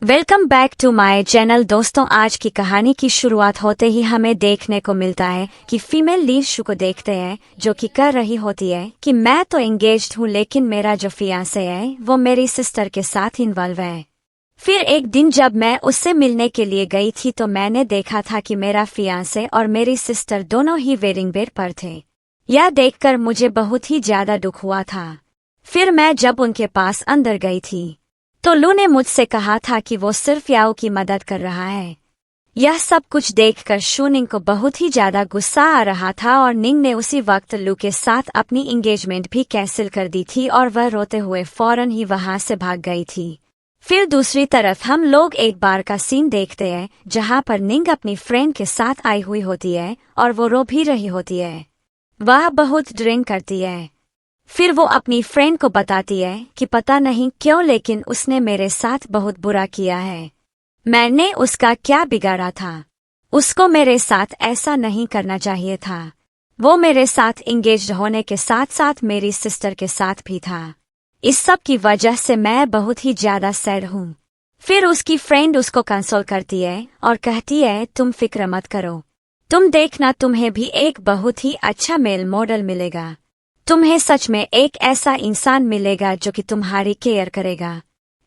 Welcome back to my channel. दोस्तों, आज की कहानी की शुरुआत होते ही हमें देखने को मिलता है कि फीमेल लीड शू को देखते हैं जो कि कर रही होती है कि मैं तो एंगेज्ड हूँ, लेकिन मेरा जो फियांसे है वो मेरी सिस्टर के साथ इन्वॉल्व है। फिर एक दिन जब मैं उससे मिलने के लिए गई थी तो मैंने देखा था कि मेरा फियांसे और मेरी सिस्टर दोनों ही वेडिंग बेड पर थे। यह देखकर मुझे बहुत ही ज्यादा दुख हुआ था। फिर मैं जब उनके पास अंदर गई थी तो लू ने मुझसे कहा था कि वो सिर्फ याओ की मदद कर रहा है। यह सब कुछ देखकर शू निंग को बहुत ही ज्यादा गुस्सा आ रहा था और निंग ने उसी वक्त लू के साथ अपनी एंगेजमेंट भी कैंसिल कर दी थी और वह रोते हुए फौरन ही वहां से भाग गई थी। फिर दूसरी तरफ हम लोग एक बार का सीन देखते हैं जहां पर निंग अपनी फ्रेंड के साथ आई हुई होती है और वो रो भी रही होती है। वह बहुत ड्रिंक करती है। फिर वो अपनी फ्रेंड को बताती है कि पता नहीं क्यों लेकिन उसने मेरे साथ बहुत बुरा किया है। मैंने उसका क्या बिगाड़ा था? उसको मेरे साथ ऐसा नहीं करना चाहिए था। वो मेरे साथ एंगेज्ड होने के साथ साथ मेरी सिस्टर के साथ भी था। इस सब की वजह से मैं बहुत ही ज्यादा सैड हूँ। फिर उसकी फ्रेंड उसको कंसोल करती है और कहती है तुम फिक्र मत करो, तुम देखना तुम्हें भी एक बहुत ही अच्छा मेल मॉडल मिलेगा। तुम्हें सच में एक ऐसा इंसान मिलेगा जो कि तुम्हारी केयर करेगा।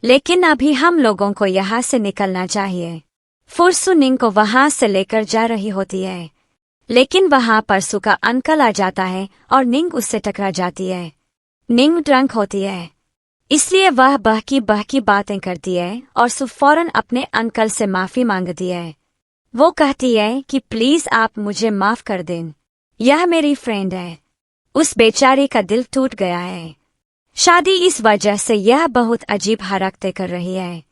लेकिन अभी हम लोगों को यहाँ से निकलना चाहिए। फुरसु निंग को वहां से लेकर जा रही होती है, लेकिन वहां पर सु का अंकल आ जाता है और निंग उससे टकरा जाती है। निंग ड्रंक होती है, इसलिए वह बहकी बातें करती है और सु फौरन अपने अंकल से माफी मांगती है। वो कहती है कि प्लीज आप मुझे माफ कर दें, यह मेरी फ्रेंड है। उस बेचारी का दिल टूट गया है। शादी इस वजह से यह बहुत अजीब हरकतें कर रही है,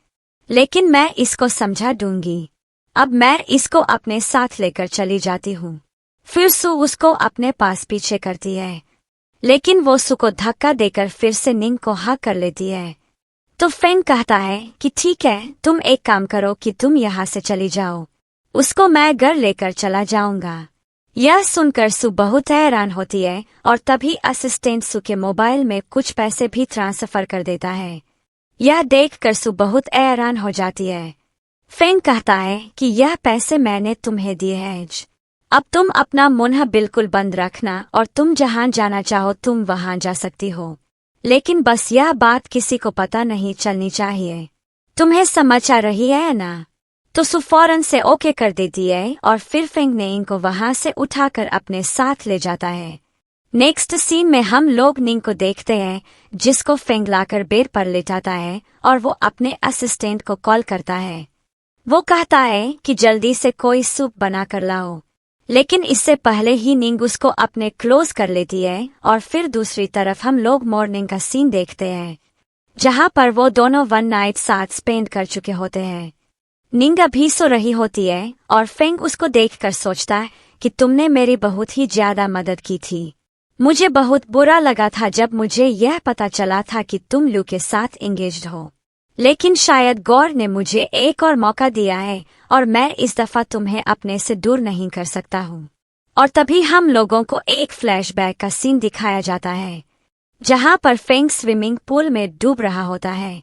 लेकिन मैं इसको समझा दूंगी। अब मैं इसको अपने साथ लेकर चली जाती हूँ। फिर सु उसको अपने पास पीछे करती है, लेकिन वो सु को धक्का देकर फिर से निंग को हक कर लेती है। तो फेंग कहता है कि ठीक है, तुम एक काम करो कि तुम यहाँ से चली जाओ, उसको मैं घर लेकर चला जाऊंगा। यह सुनकर सु बहुत हैरान होती है और तभी असिस्टेंट सु के मोबाइल में कुछ पैसे भी ट्रांसफर कर देता है। यह देखकर सु बहुत हैरान हो जाती है। फेंग कहता है कि यह पैसे मैंने तुम्हें दिए हैं, अब तुम अपना मुंह बिल्कुल बंद रखना और तुम जहां जाना चाहो तुम वहां जा सकती हो, लेकिन बस यह बात किसी को पता नहीं चलनी चाहिए। तुम्हें समझ आ रही है ना? तो सु फौरन से ओके कर देती है और फिर फेंग ने इनको वहां से उठाकर अपने साथ ले जाता है। नेक्स्ट सीन में हम लोग निंग को देखते हैं जिसको फेंग लाकर बेड पर लेटाता है और वो अपने असिस्टेंट को कॉल करता है। वो कहता है कि जल्दी से कोई सूप बना कर लाओ, लेकिन इससे पहले ही निंग उसको अपने क्लोज कर लेती है। और फिर दूसरी तरफ हम लोग मॉर्निंग का सीन देखते हैं जहां पर वो दोनों वन नाइट साथ स्पेंड कर चुके होते हैं। निंग अभी सो रही होती है और फेंग उसको देखकर सोचता है कि तुमने मेरी बहुत ही ज्यादा मदद की थी। मुझे बहुत बुरा लगा था जब मुझे यह पता चला था कि तुम लू के साथ एंगेज्ड हो, लेकिन शायद गॉड ने मुझे एक और मौका दिया है और मैं इस दफा तुम्हें अपने से दूर नहीं कर सकता हूँ। और तभी हम लोगों को एक फ्लैशबैक का सीन दिखाया जाता है जहां पर फेंग स्विमिंग पूल में डूब रहा होता है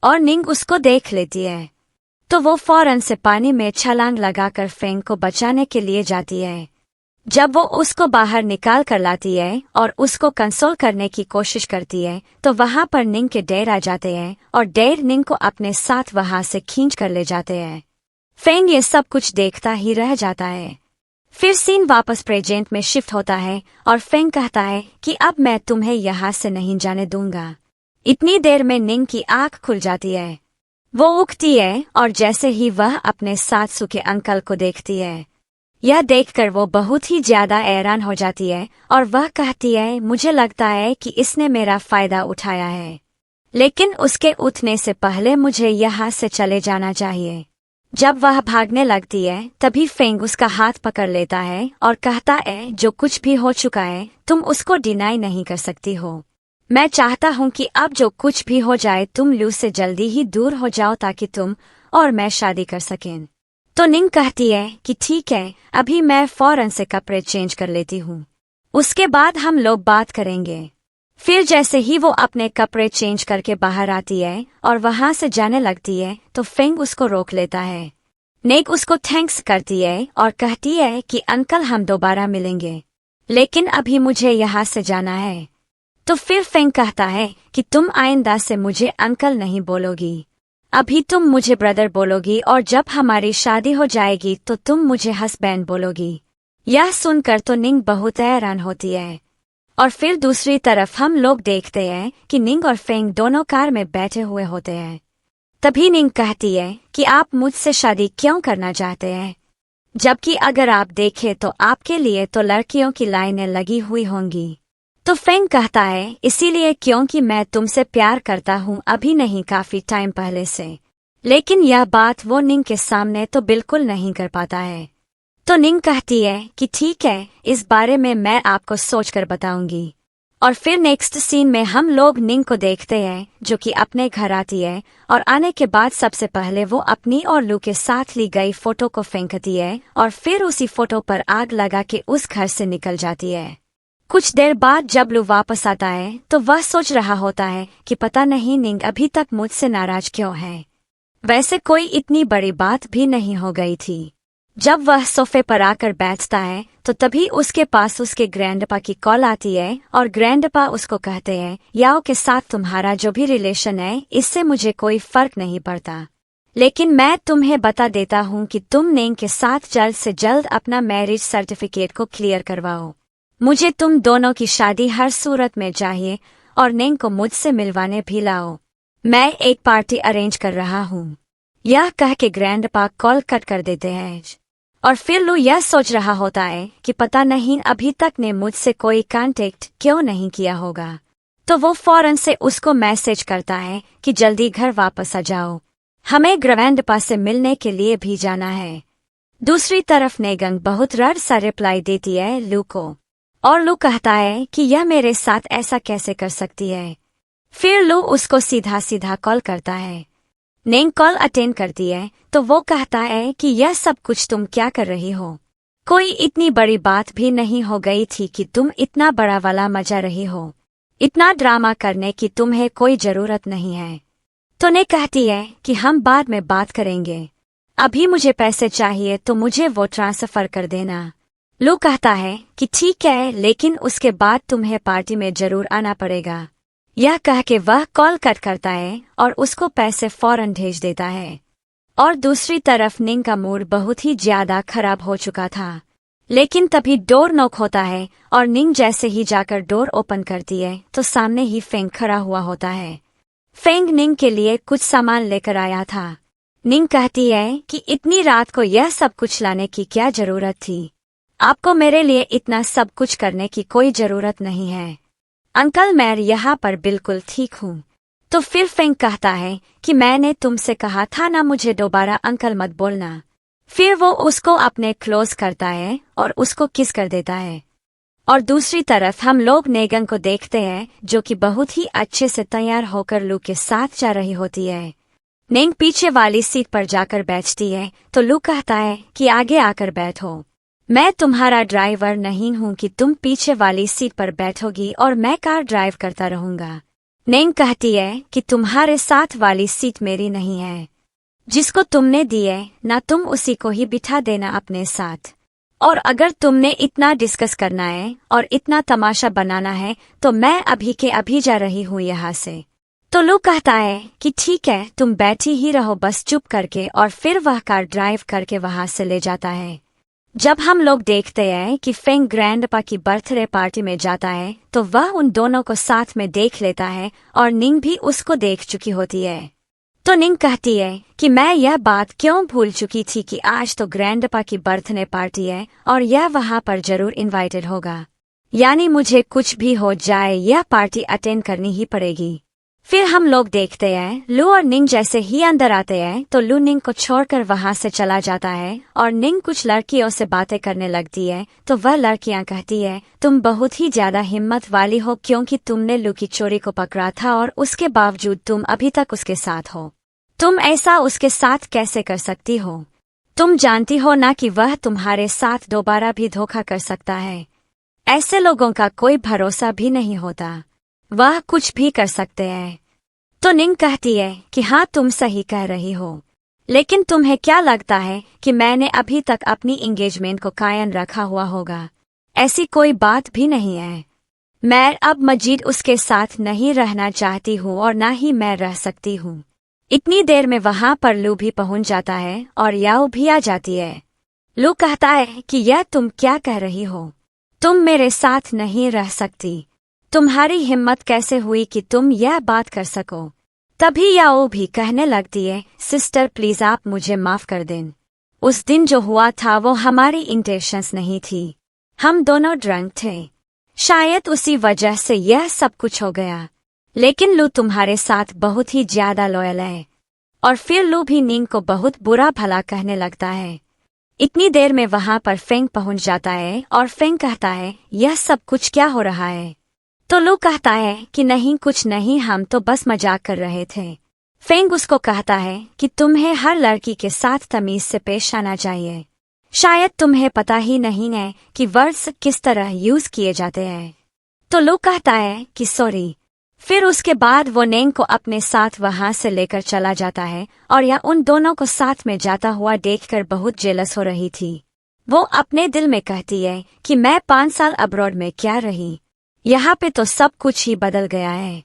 और निंग उसको देख लेती है। तो वो फौरन से पानी में छलांग लगाकर फेंग को बचाने के लिए जाती है। जब वो उसको बाहर निकाल कर लाती है और उसको कंसोल करने की कोशिश करती है तो वहां पर निंग के डैड आ जाते हैं और डैड निंग को अपने साथ वहां से खींच कर ले जाते हैं। फेंग ये सब कुछ देखता ही रह जाता है। फिर सीन वापस प्रेजेंट में शिफ्ट होता है और फेंग कहता है कि अब मैं तुम्हें यहाँ से नहीं जाने दूंगा। इतनी देर में निंग की आंख खुल जाती है। वो उठती है और जैसे ही वह अपने साथ सु के अंकल को देखती है, यह देखकर वो बहुत ही ज्यादा हैरान हो जाती है और वह कहती है मुझे लगता है कि इसने मेरा फायदा उठाया है, लेकिन उसके उठने से पहले मुझे यहाँ से चले जाना चाहिए। जब वह भागने लगती है तभी फेंग उसका हाथ पकड़ लेता है और कहता है जो कुछ भी हो चुका है तुम उसको डिनाई नहीं कर सकती हो। मैं चाहता हूँ कि अब जो कुछ भी हो जाए तुम लू से जल्दी ही दूर हो जाओ ताकि तुम और मैं शादी कर सकें। तो निंग कहती है कि ठीक है, अभी मैं फौरन से कपड़े चेंज कर लेती हूँ, उसके बाद हम लोग बात करेंगे। फिर जैसे ही वो अपने कपड़े चेंज करके बाहर आती है और वहां से जाने लगती है तो फेंग उसको रोक लेता है। नेक उसको थैंक्स करती है और कहती है कि अंकल हम दोबारा मिलेंगे, लेकिन अभी मुझे यहाँ से जाना है। तो फिर फेंग कहता है कि तुम आइंदा से मुझे अंकल नहीं बोलोगी, अभी तुम मुझे ब्रदर बोलोगी और जब हमारी शादी हो जाएगी तो तुम मुझे हस्बैंड बोलोगी। यह सुनकर तो निंग बहुत हैरान होती है। और फिर दूसरी तरफ हम लोग देखते हैं कि निंग और फेंग दोनों कार में बैठे हुए होते हैं। तभी निंग कहती है कि आप मुझसे शादी क्यों करना चाहते हैं, जबकि अगर आप देखें तो आपके लिए तो लड़कियों की लाइनें लगी हुई होंगी। तो फेंग कहता है इसीलिए क्योंकि मैं तुमसे प्यार करता हूँ, अभी नहीं काफी टाइम पहले से। लेकिन यह बात वो निंग के सामने तो बिल्कुल नहीं कर पाता है। तो निंग कहती है कि ठीक है, इस बारे में मैं आपको सोचकर बताऊंगी। और फिर नेक्स्ट सीन में हम लोग निंग को देखते हैं जो कि अपने घर आती है और आने के बाद सबसे पहले वो अपनी और लू के साथ ली गई फोटो को फेंकती है और फिर उसी फोटो पर आग लगा के उस घर से निकल जाती है। कुछ देर बाद जब लू वापस आता है तो वह सोच रहा होता है कि पता नहीं निंग अभी तक मुझसे नाराज क्यों है। वैसे कोई इतनी बड़ी बात भी नहीं हो गई थी। जब वह सोफे पर आकर बैठता है तो तभी उसके पास उसके ग्रैंडपा की कॉल आती है और ग्रैंडपा उसको कहते हैं याओ के साथ तुम्हारा जो भी रिलेशन है इससे मुझे कोई फर्क नहीं पड़ता, लेकिन मैं तुम्हें बता देता हूँ कि तुम निंग के साथ जल्द से जल्द अपना मैरिज सर्टिफिकेट को क्लियर करवाओ। मुझे तुम दोनों की शादी हर सूरत में चाहिए और निंग को मुझसे मिलवाने भी लाओ। मैं एक पार्टी अरेंज कर रहा हूँ। यह कह के ग्रैंडपा कॉल कट कर देते हैं। और फिर लू यह सोच रहा होता है कि पता नहीं अभी तक ने मुझसे कोई कांटेक्ट क्यों नहीं किया होगा। तो वो फौरन से उसको मैसेज करता है कि जल्दी घर वापस आ जाओ, हमें ग्रैंडपा से मिलने के लिए भी जाना है। दूसरी तरफ नेगंग बहुत रड़ सा रिप्लाई देती है लू को और लू कहता है कि यह मेरे साथ ऐसा कैसे कर सकती है। फिर लू उसको सीधा सीधा कॉल करता है। नेंग कॉल अटेंड करती है तो वो कहता है कि यह सब कुछ तुम क्या कर रही हो, कोई इतनी बड़ी बात भी नहीं हो गई थी कि तुम इतना बड़ा वाला मजा रही हो, इतना ड्रामा करने की तुम्हें कोई जरूरत नहीं है। तो ने कहती है कि हम बाद में बात करेंगे, अभी मुझे पैसे चाहिए तो मुझे वो ट्रांसफर कर देना। लू कहता है कि ठीक है, लेकिन उसके बाद तुम्हें पार्टी में जरूर आना पड़ेगा। यह कह के वह कॉल कट करता है और उसको पैसे फौरन भेज देता है। और दूसरी तरफ निंग का मूड बहुत ही ज्यादा खराब हो चुका था। लेकिन तभी डोर नॉक होता है और निंग जैसे ही जाकर डोर ओपन करती है तो सामने ही फेंग खड़ा हुआ होता है। फेंग निंग के लिए कुछ सामान लेकर आया था। निंग कहती है कि इतनी रात को यह सब कुछ लाने की क्या जरूरत थी, आपको मेरे लिए इतना सब कुछ करने की कोई जरूरत नहीं है अंकल, मैं यहाँ पर बिल्कुल ठीक हूँ। तो फिर फेंग कहता है कि मैंने तुमसे कहा था ना मुझे दोबारा अंकल मत बोलना। फिर वो उसको अपने क्लोज करता है और उसको किस कर देता है। और दूसरी तरफ हम लोग नेगंग को देखते हैं जो कि बहुत ही अच्छे से तैयार होकर लू के साथ जा रही होती है। नेंग पीछे वाली सीट पर जाकर बैठती है तो लू कहता है कि आगे आकर बैठो, मैं तुम्हारा ड्राइवर नहीं हूँ कि तुम पीछे वाली सीट पर बैठोगी और मैं कार ड्राइव करता रहूंगा। नेंग कहती है कि तुम्हारे साथ वाली सीट मेरी नहीं है, जिसको तुमने दी है ना तुम उसी को ही बिठा देना अपने साथ। और अगर तुमने इतना डिस्कस करना है और इतना तमाशा बनाना है तो मैं अभी के अभी जा रही हूँ यहाँ से। तो लू कहता है कि ठीक है, तुम बैठी ही रहो बस चुप करके, और फिर वह कार ड्राइव करके वहां से ले जाता है। जब हम लोग देखते हैं कि फेंग ग्रैंडपा की बर्थडे पार्टी में जाता है तो वह उन दोनों को साथ में देख लेता है और निंग भी उसको देख चुकी होती है। तो निंग कहती है कि मैं यह बात क्यों भूल चुकी थी कि आज तो ग्रैंडपा की बर्थडे पार्टी है और यह वहां पर जरूर इनवाइटेड होगा, यानी मुझे कुछ भी हो जाए यह पार्टी अटेंड करनी ही पड़ेगी। फिर हम लोग देखते हैं लू और निंग जैसे ही अंदर आते हैं तो लू निंग को छोड़कर वहां से चला जाता है और निंग कुछ लड़कियों से बातें करने लगती है। तो वह लड़कियां कहती है तुम बहुत ही ज्यादा हिम्मत वाली हो क्योंकि तुमने लू की चोरी को पकड़ा था और उसके बावजूद तुम अभी तक उसके साथ हो। तुम ऐसा उसके साथ कैसे कर सकती हो? तुम जानती हो ना कि वह तुम्हारे साथ दोबारा भी धोखा कर सकता है। ऐसे लोगों का कोई भरोसा भी नहीं होता। वह कुछ भी कर सकते हैं। तो निंग कहती है कि हाँ, तुम सही कह रही हो, लेकिन तुम्हें क्या लगता है कि मैंने अभी तक अपनी एंगेजमेंट को कायम रखा हुआ होगा? ऐसी कोई बात भी नहीं है। मैं अब मजीद उसके साथ नहीं रहना चाहती हूँ और ना ही मैं रह सकती हूँ। इतनी देर में वहां पर लू भी पहुंच जाता है और याओ भी आ जाती है। लू कहता है कि यह तुम क्या कह रही हो? तुम मेरे साथ नहीं रह सकती। तुम्हारी हिम्मत कैसे हुई कि तुम यह बात कर सको? तभी याओ भी कहने लगती है, सिस्टर प्लीज आप मुझे माफ कर दें। उस दिन जो हुआ था वो हमारी इंटेंशंस नहीं थी। हम दोनों ड्रंक थे। शायद उसी वजह से यह सब कुछ हो गया। लेकिन लू तुम्हारे साथ बहुत ही ज्यादा लॉयल है। और फिर लू भी निंग को बहुत बुरा भला कहने लगता है। इतनी देर में वहां पर फेंग पहुंच जाता है और फेंग कहता है, यह सब कुछ क्या हो रहा है? तो लू कहता है कि नहीं, कुछ नहीं, हम तो बस मजाक कर रहे थे। फेंग उसको कहता है कि तुम्हें हर लड़की के साथ तमीज से पेश आना चाहिए। शायद तुम्हें पता ही नहीं है कि वर्ड्स किस तरह यूज किए जाते हैं। तो लू कहता है कि सॉरी। फिर उसके बाद वो नेंग को अपने साथ वहां से लेकर चला जाता है और यह उन दोनों को साथ में जाता हुआ देखकर बहुत जेलस हो रही थी। वो अपने दिल में कहती है कि मैं 5 साल अब्रॉड में क्या रही, यहाँ पे तो सब कुछ ही बदल गया है।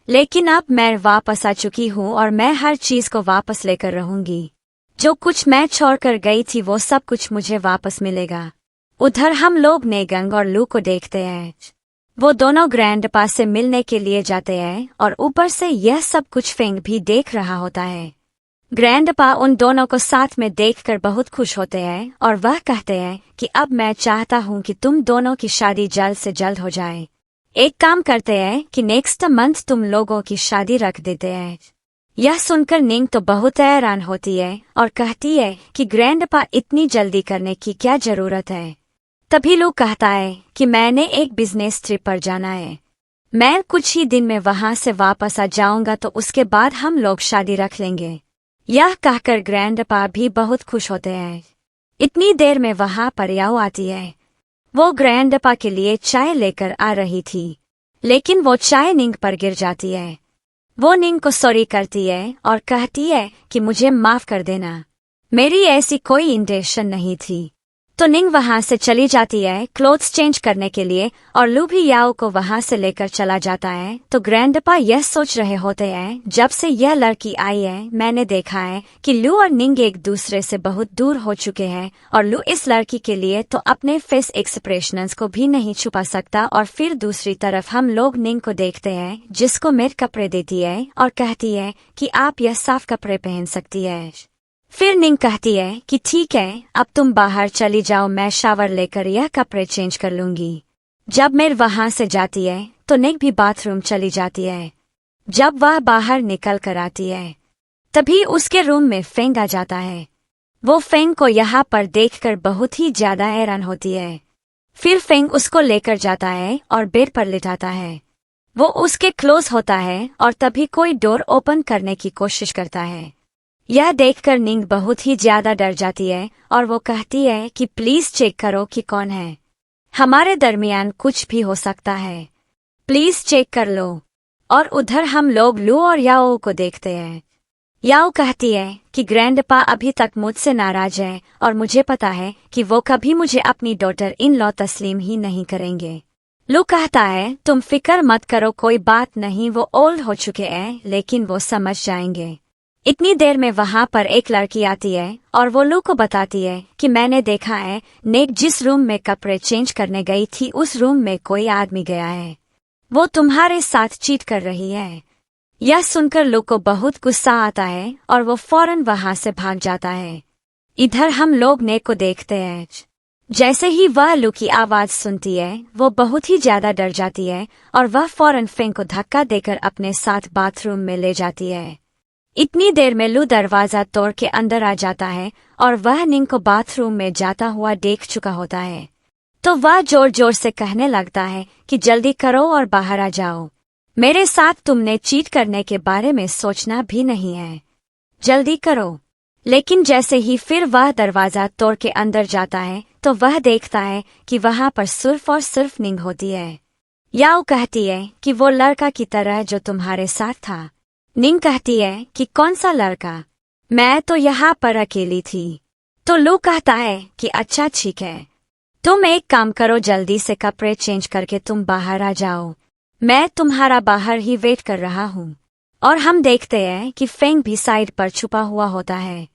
लेकिन अब मैं वापस आ चुकी हूँ और मैं हर चीज को वापस लेकर रहूंगी। जो कुछ मैं छोड़कर गई थी वो सब कुछ मुझे वापस मिलेगा। उधर हम लोग नेगंग और लू को देखते हैं। वो दोनों ग्रैंडपा से मिलने के लिए जाते हैं और ऊपर से यह सब कुछ फेंग भी देख रहा होता है। ग्रैंडपा उन दोनों को साथ में देखकर बहुत खुश होते हैं और वह कहते हैं कि अब मैं चाहता हूँ कि तुम दोनों की शादी जल्द से जल्द हो जाए। एक काम करते हैं कि नेक्स्ट मंथ तुम लोगों की शादी रख देते हैं। यह सुनकर निंग तो बहुत हैरान होती है और कहती है कि ग्रैंडपा इतनी जल्दी करने की क्या जरूरत है? तभी लू कहता है कि मैंने एक बिजनेस ट्रिप पर जाना है। मैं कुछ ही दिन में वहां से वापस आ जाऊंगा, तो उसके बाद हम लोग शादी रख लेंगे। यह कहकर ग्रैंडपा भी बहुत खुश होते हैं। इतनी देर में वहां पर याओ आती है। वो ग्रैंडपा के लिए चाय लेकर आ रही थी, लेकिन वो चाय निंग पर गिर जाती है। वो निंग को सॉरी करती है और कहती है कि मुझे माफ कर देना, मेरी ऐसी कोई इंटेंशन नहीं थी। तो निंग वहां से चली जाती है क्लोथ्स चेंज करने के लिए और लू भी याओ को वहां से लेकर चला जाता है। तो ग्रैंडपा यह सोच रहे होते हैं, जब से यह लड़की आई है मैंने देखा है कि लू और निंग एक दूसरे से बहुत दूर हो चुके हैं और लू इस लड़की के लिए तो अपने फेस एक्सप्रेशंस को भी नहीं छुपा सकता। और फिर दूसरी तरफ हम लोग निंग को देखते हैं, जिसको मेड कपड़े देती है और कहती है कि आप यह साफ कपड़े पहन सकती है। फिर निंग कहती है कि ठीक है, अब तुम बाहर चली जाओ, मैं शावर लेकर यह कपड़े चेंज कर लूंगी। जब मेर वहां से जाती है तो निंग भी बाथरूम चली जाती है। जब वह बाहर निकल कर आती है तभी उसके रूम में फेंग आ जाता है। वो फेंग को यहाँ पर देखकर बहुत ही ज्यादा हैरान होती है। फिर फेंग उसको लेकर जाता है और बेड पर लिटाता है। वो उसके क्लोज होता है और तभी कोई डोर ओपन करने की कोशिश करता है। यह देखकर निंग बहुत ही ज्यादा डर जाती है और वो कहती है कि प्लीज चेक करो कि कौन है, हमारे दरमियान कुछ भी हो सकता है, प्लीज चेक कर लो। और उधर हम लोग लू और याओ को देखते हैं। याओ कहती है कि ग्रैंडपा अभी तक मुझसे नाराज है और मुझे पता है कि वो कभी मुझे अपनी डॉटर इन लॉ तस्लीम ही नहीं करेंगे। लू कहता है तुम फिक्र मत करो, कोई बात नहीं, वो ओल्ड हो चुके हैं लेकिन वो समझ जाएंगे। इतनी देर में वहां पर एक लड़की आती है और वो लू को बताती है कि मैंने देखा है, नेक जिस रूम में कपड़े चेंज करने गई थी उस रूम में कोई आदमी गया है, वो तुम्हारे साथ चीट कर रही है। यह सुनकर लू को बहुत गुस्सा आता है और वो फौरन वहां से भाग जाता है। इधर हम लोग नेक को देखते हैं। जैसे ही वह लू की आवाज सुनती है वो बहुत ही ज्यादा डर जाती है और वह फौरन फेंग को धक्का देकर अपने साथ बाथरूम में ले जाती है। इतनी देर में लू दरवाजा तोड़ के अंदर आ जाता है और वह निंग को बाथरूम में जाता हुआ देख चुका होता है। तो वह जोर जोर से कहने लगता है कि जल्दी करो और बाहर आ जाओ, मेरे साथ तुमने चीट करने के बारे में सोचना भी नहीं है, जल्दी करो। लेकिन जैसे ही फिर वह दरवाजा तोड़ के अंदर जाता है तो वह देखता है कि वहां पर सिर्फ और सिर्फ निंग होती है। याओ कहती है कि वो लड़का की तरह जो तुम्हारे साथ था। निंग कहती है कि कौन सा लड़का, मैं तो यहाँ पर अकेली थी। तो लू कहता है कि अच्छा ठीक है, तुम एक काम करो, जल्दी से कपड़े चेंज करके तुम बाहर आ जाओ, मैं तुम्हारा बाहर ही वेट कर रहा हूँ। और हम देखते हैं कि फेंग भी साइड पर छुपा हुआ होता है।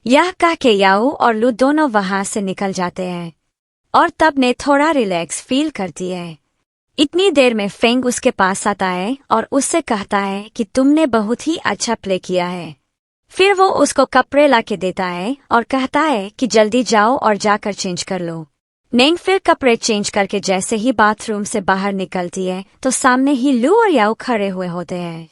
यह कह के याओ और लू दोनों वहां से निकल जाते हैं और तब ने थोड़ा रिलैक्स फील करती है। इतनी देर में फेंग उसके पास आता है और उससे कहता है कि तुमने बहुत ही अच्छा प्ले किया है। फिर वो उसको कपड़े ला के देता है और कहता है कि जल्दी जाओ और जाकर चेंज कर लो। निंग फिर कपड़े चेंज करके जैसे ही बाथरूम से बाहर निकलती है तो सामने ही लू और याओ खड़े हुए होते हैं।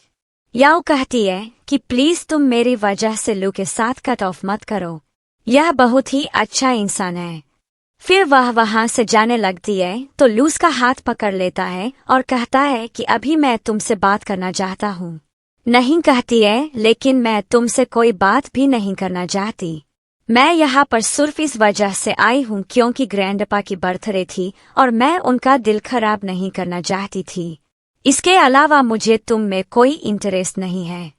याओ कहती है कि प्लीज तुम मेरी वजह से लू के साथ कट ऑफ मत करो, यह बहुत ही अच्छा इंसान है। फिर वह वहां से जाने लगती है तो लू उसका हाथ पकड़ लेता है और कहता है कि अभी मैं तुमसे बात करना चाहता हूँ। नहीं कहती है, लेकिन मैं तुमसे कोई बात भी नहीं करना चाहती। मैं यहाँ पर सिर्फ इस वजह से आई हूँ क्योंकि ग्रैंडपा की बर्थडे थी और मैं उनका दिल खराब नहीं करना चाहती थी। इसके अलावा मुझे तुम में कोई इंटरेस्ट नहीं है,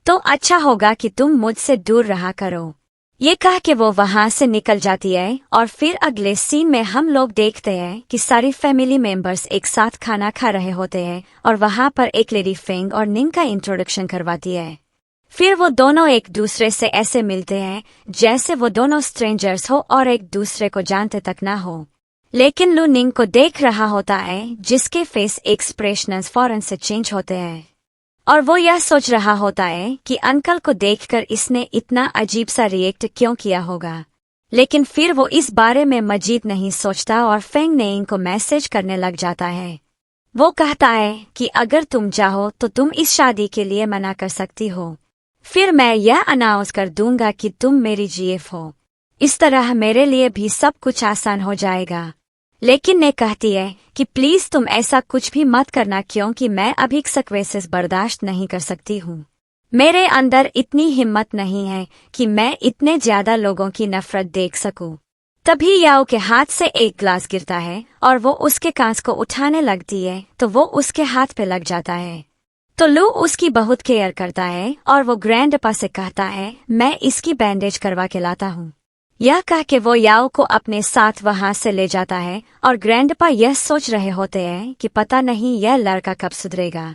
तो अच्छा होगा कि तुम मुझसे दूर रहा करो। ये कह के वो वहां से निकल जाती है और फिर अगले सीन में हम लोग देखते हैं कि सारी फैमिली मेंबर्स एक साथ खाना खा रहे होते हैं और वहां पर एक लेडी फेंग और निंग का इंट्रोडक्शन करवाती है। फिर वो दोनों एक दूसरे से ऐसे मिलते हैं जैसे वो दोनों स्ट्रेंजर्स हो और एक दूसरे को जानते तक ना हो। लेकिन लू निंग को देख रहा होता है जिसके फेस एक्सप्रेशंस फौरन से चेंज होते हैं और वो यह सोच रहा होता है कि अंकल को देखकर इसने इतना अजीब सा रिएक्ट क्यों किया होगा। लेकिन फिर वो इस बारे में मजीद नहीं सोचता और फेंग निंग को मैसेज करने लग जाता है। वो कहता है कि अगर तुम चाहो तो तुम इस शादी के लिए मना कर सकती हो, फिर मैं यह अनाउंस कर दूंगा कि तुम मेरी जीएफ हो। इस तरह मेरे लिए भी सब कुछ आसान हो जाएगा। लेकिन ने कहती है कि प्लीज तुम ऐसा कुछ भी मत करना क्योंकि मैं अभी सक्सेस बर्दाश्त नहीं कर सकती हूँ। मेरे अंदर इतनी हिम्मत नहीं है कि मैं इतने ज्यादा लोगों की नफरत देख सकूं। तभी याओ के हाथ से एक ग्लास गिरता है और वो उसके कांच को उठाने लगती है तो वो उसके हाथ पे लग जाता है। तो लू उसकी बहुत केयर करता है और वो ग्रैंडपा से कहता है मैं इसकी बैंडेज करवा के लाता हूँ। यह कह के वो याओ को अपने साथ वहां से ले जाता है और ग्रैंडपा यह सोच रहे होते हैं कि पता नहीं यह लड़का कब सुधरेगा।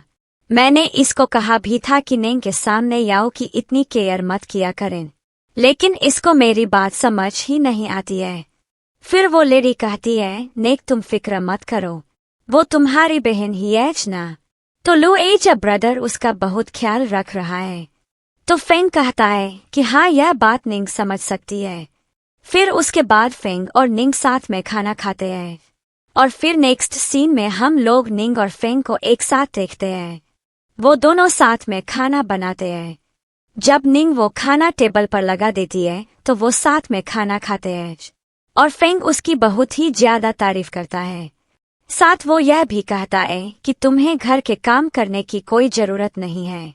मैंने इसको कहा भी था कि निंग के सामने याओ की इतनी केयर मत किया करें, लेकिन इसको मेरी बात समझ ही नहीं आती है। फिर वो लेडी कहती है निंग तुम फिक्र मत करो, वो तुम्हारी बहन ही है ना। तो लू एज ब्रदर उसका बहुत ख्याल रख रहा है। तो फेंग कहता है कि हाँ यह बात निंग समझ सकती है। फिर उसके बाद फेंग और निंग साथ में खाना खाते हैं और फिर नेक्स्ट सीन में हम लोग निंग और फेंग को एक साथ देखते हैं। वो दोनों साथ में खाना बनाते हैं। जब निंग वो खाना टेबल पर लगा देती है तो वो साथ में खाना खाते हैं और फेंग उसकी बहुत ही ज्यादा तारीफ करता है। साथ वो यह भी कहता है कि तुम्हें घर के काम करने की कोई जरूरत नहीं है,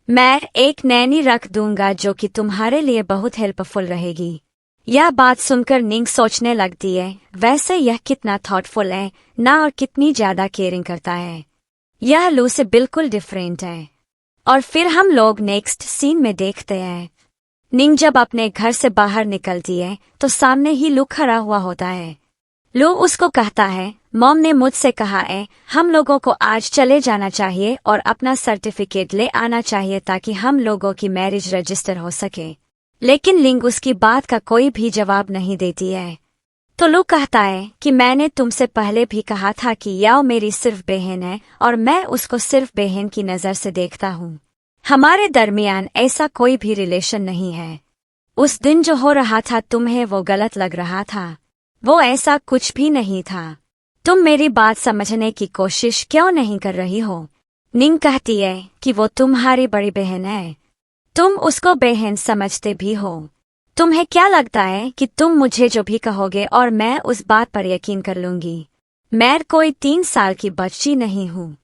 मैं एक नैनी रख दूंगा जो कि तुम्हारे लिए बहुत हेल्पफुल रहेगी। यह बात सुनकर निंग सोचने लगती है वैसे यह कितना थॉटफुल है ना और कितनी ज्यादा केयरिंग करता है। यह लू से बिल्कुल डिफरेंट है। और फिर हम लोग नेक्स्ट सीन में देखते हैं निंग जब अपने घर से बाहर निकलती है तो सामने ही लू खड़ा हुआ होता है। लू उसको कहता है मॉम ने मुझसे कहा है हम लोगों को आज चले जाना चाहिए और अपना सर्टिफिकेट ले आना चाहिए ताकि हम लोगों की मैरिज रजिस्टर हो सके। लेकिन लिंग उसकी बात का कोई भी जवाब नहीं देती है। तो लू कहता है कि मैंने तुमसे पहले भी कहा था कि याओ मेरी सिर्फ बहन है और मैं उसको सिर्फ बहन की नज़र से देखता हूँ, हमारे दरमियान ऐसा कोई भी रिलेशन नहीं है। उस दिन जो हो रहा था तुम्हें वो गलत लग रहा था, वो ऐसा कुछ भी नहीं था। तुम मेरी बात समझने की कोशिश क्यों नहीं कर रही हो। निंग कहती है कि वो तुम्हारी बड़ी बहन है, तुम उसको बहन समझते भी हो। तुम्हें क्या लगता है कि तुम मुझे जो भी कहोगे और मैं उस बात पर यकीन कर लूंगी। मैं कोई 3 साल की बच्ची नहीं हूँ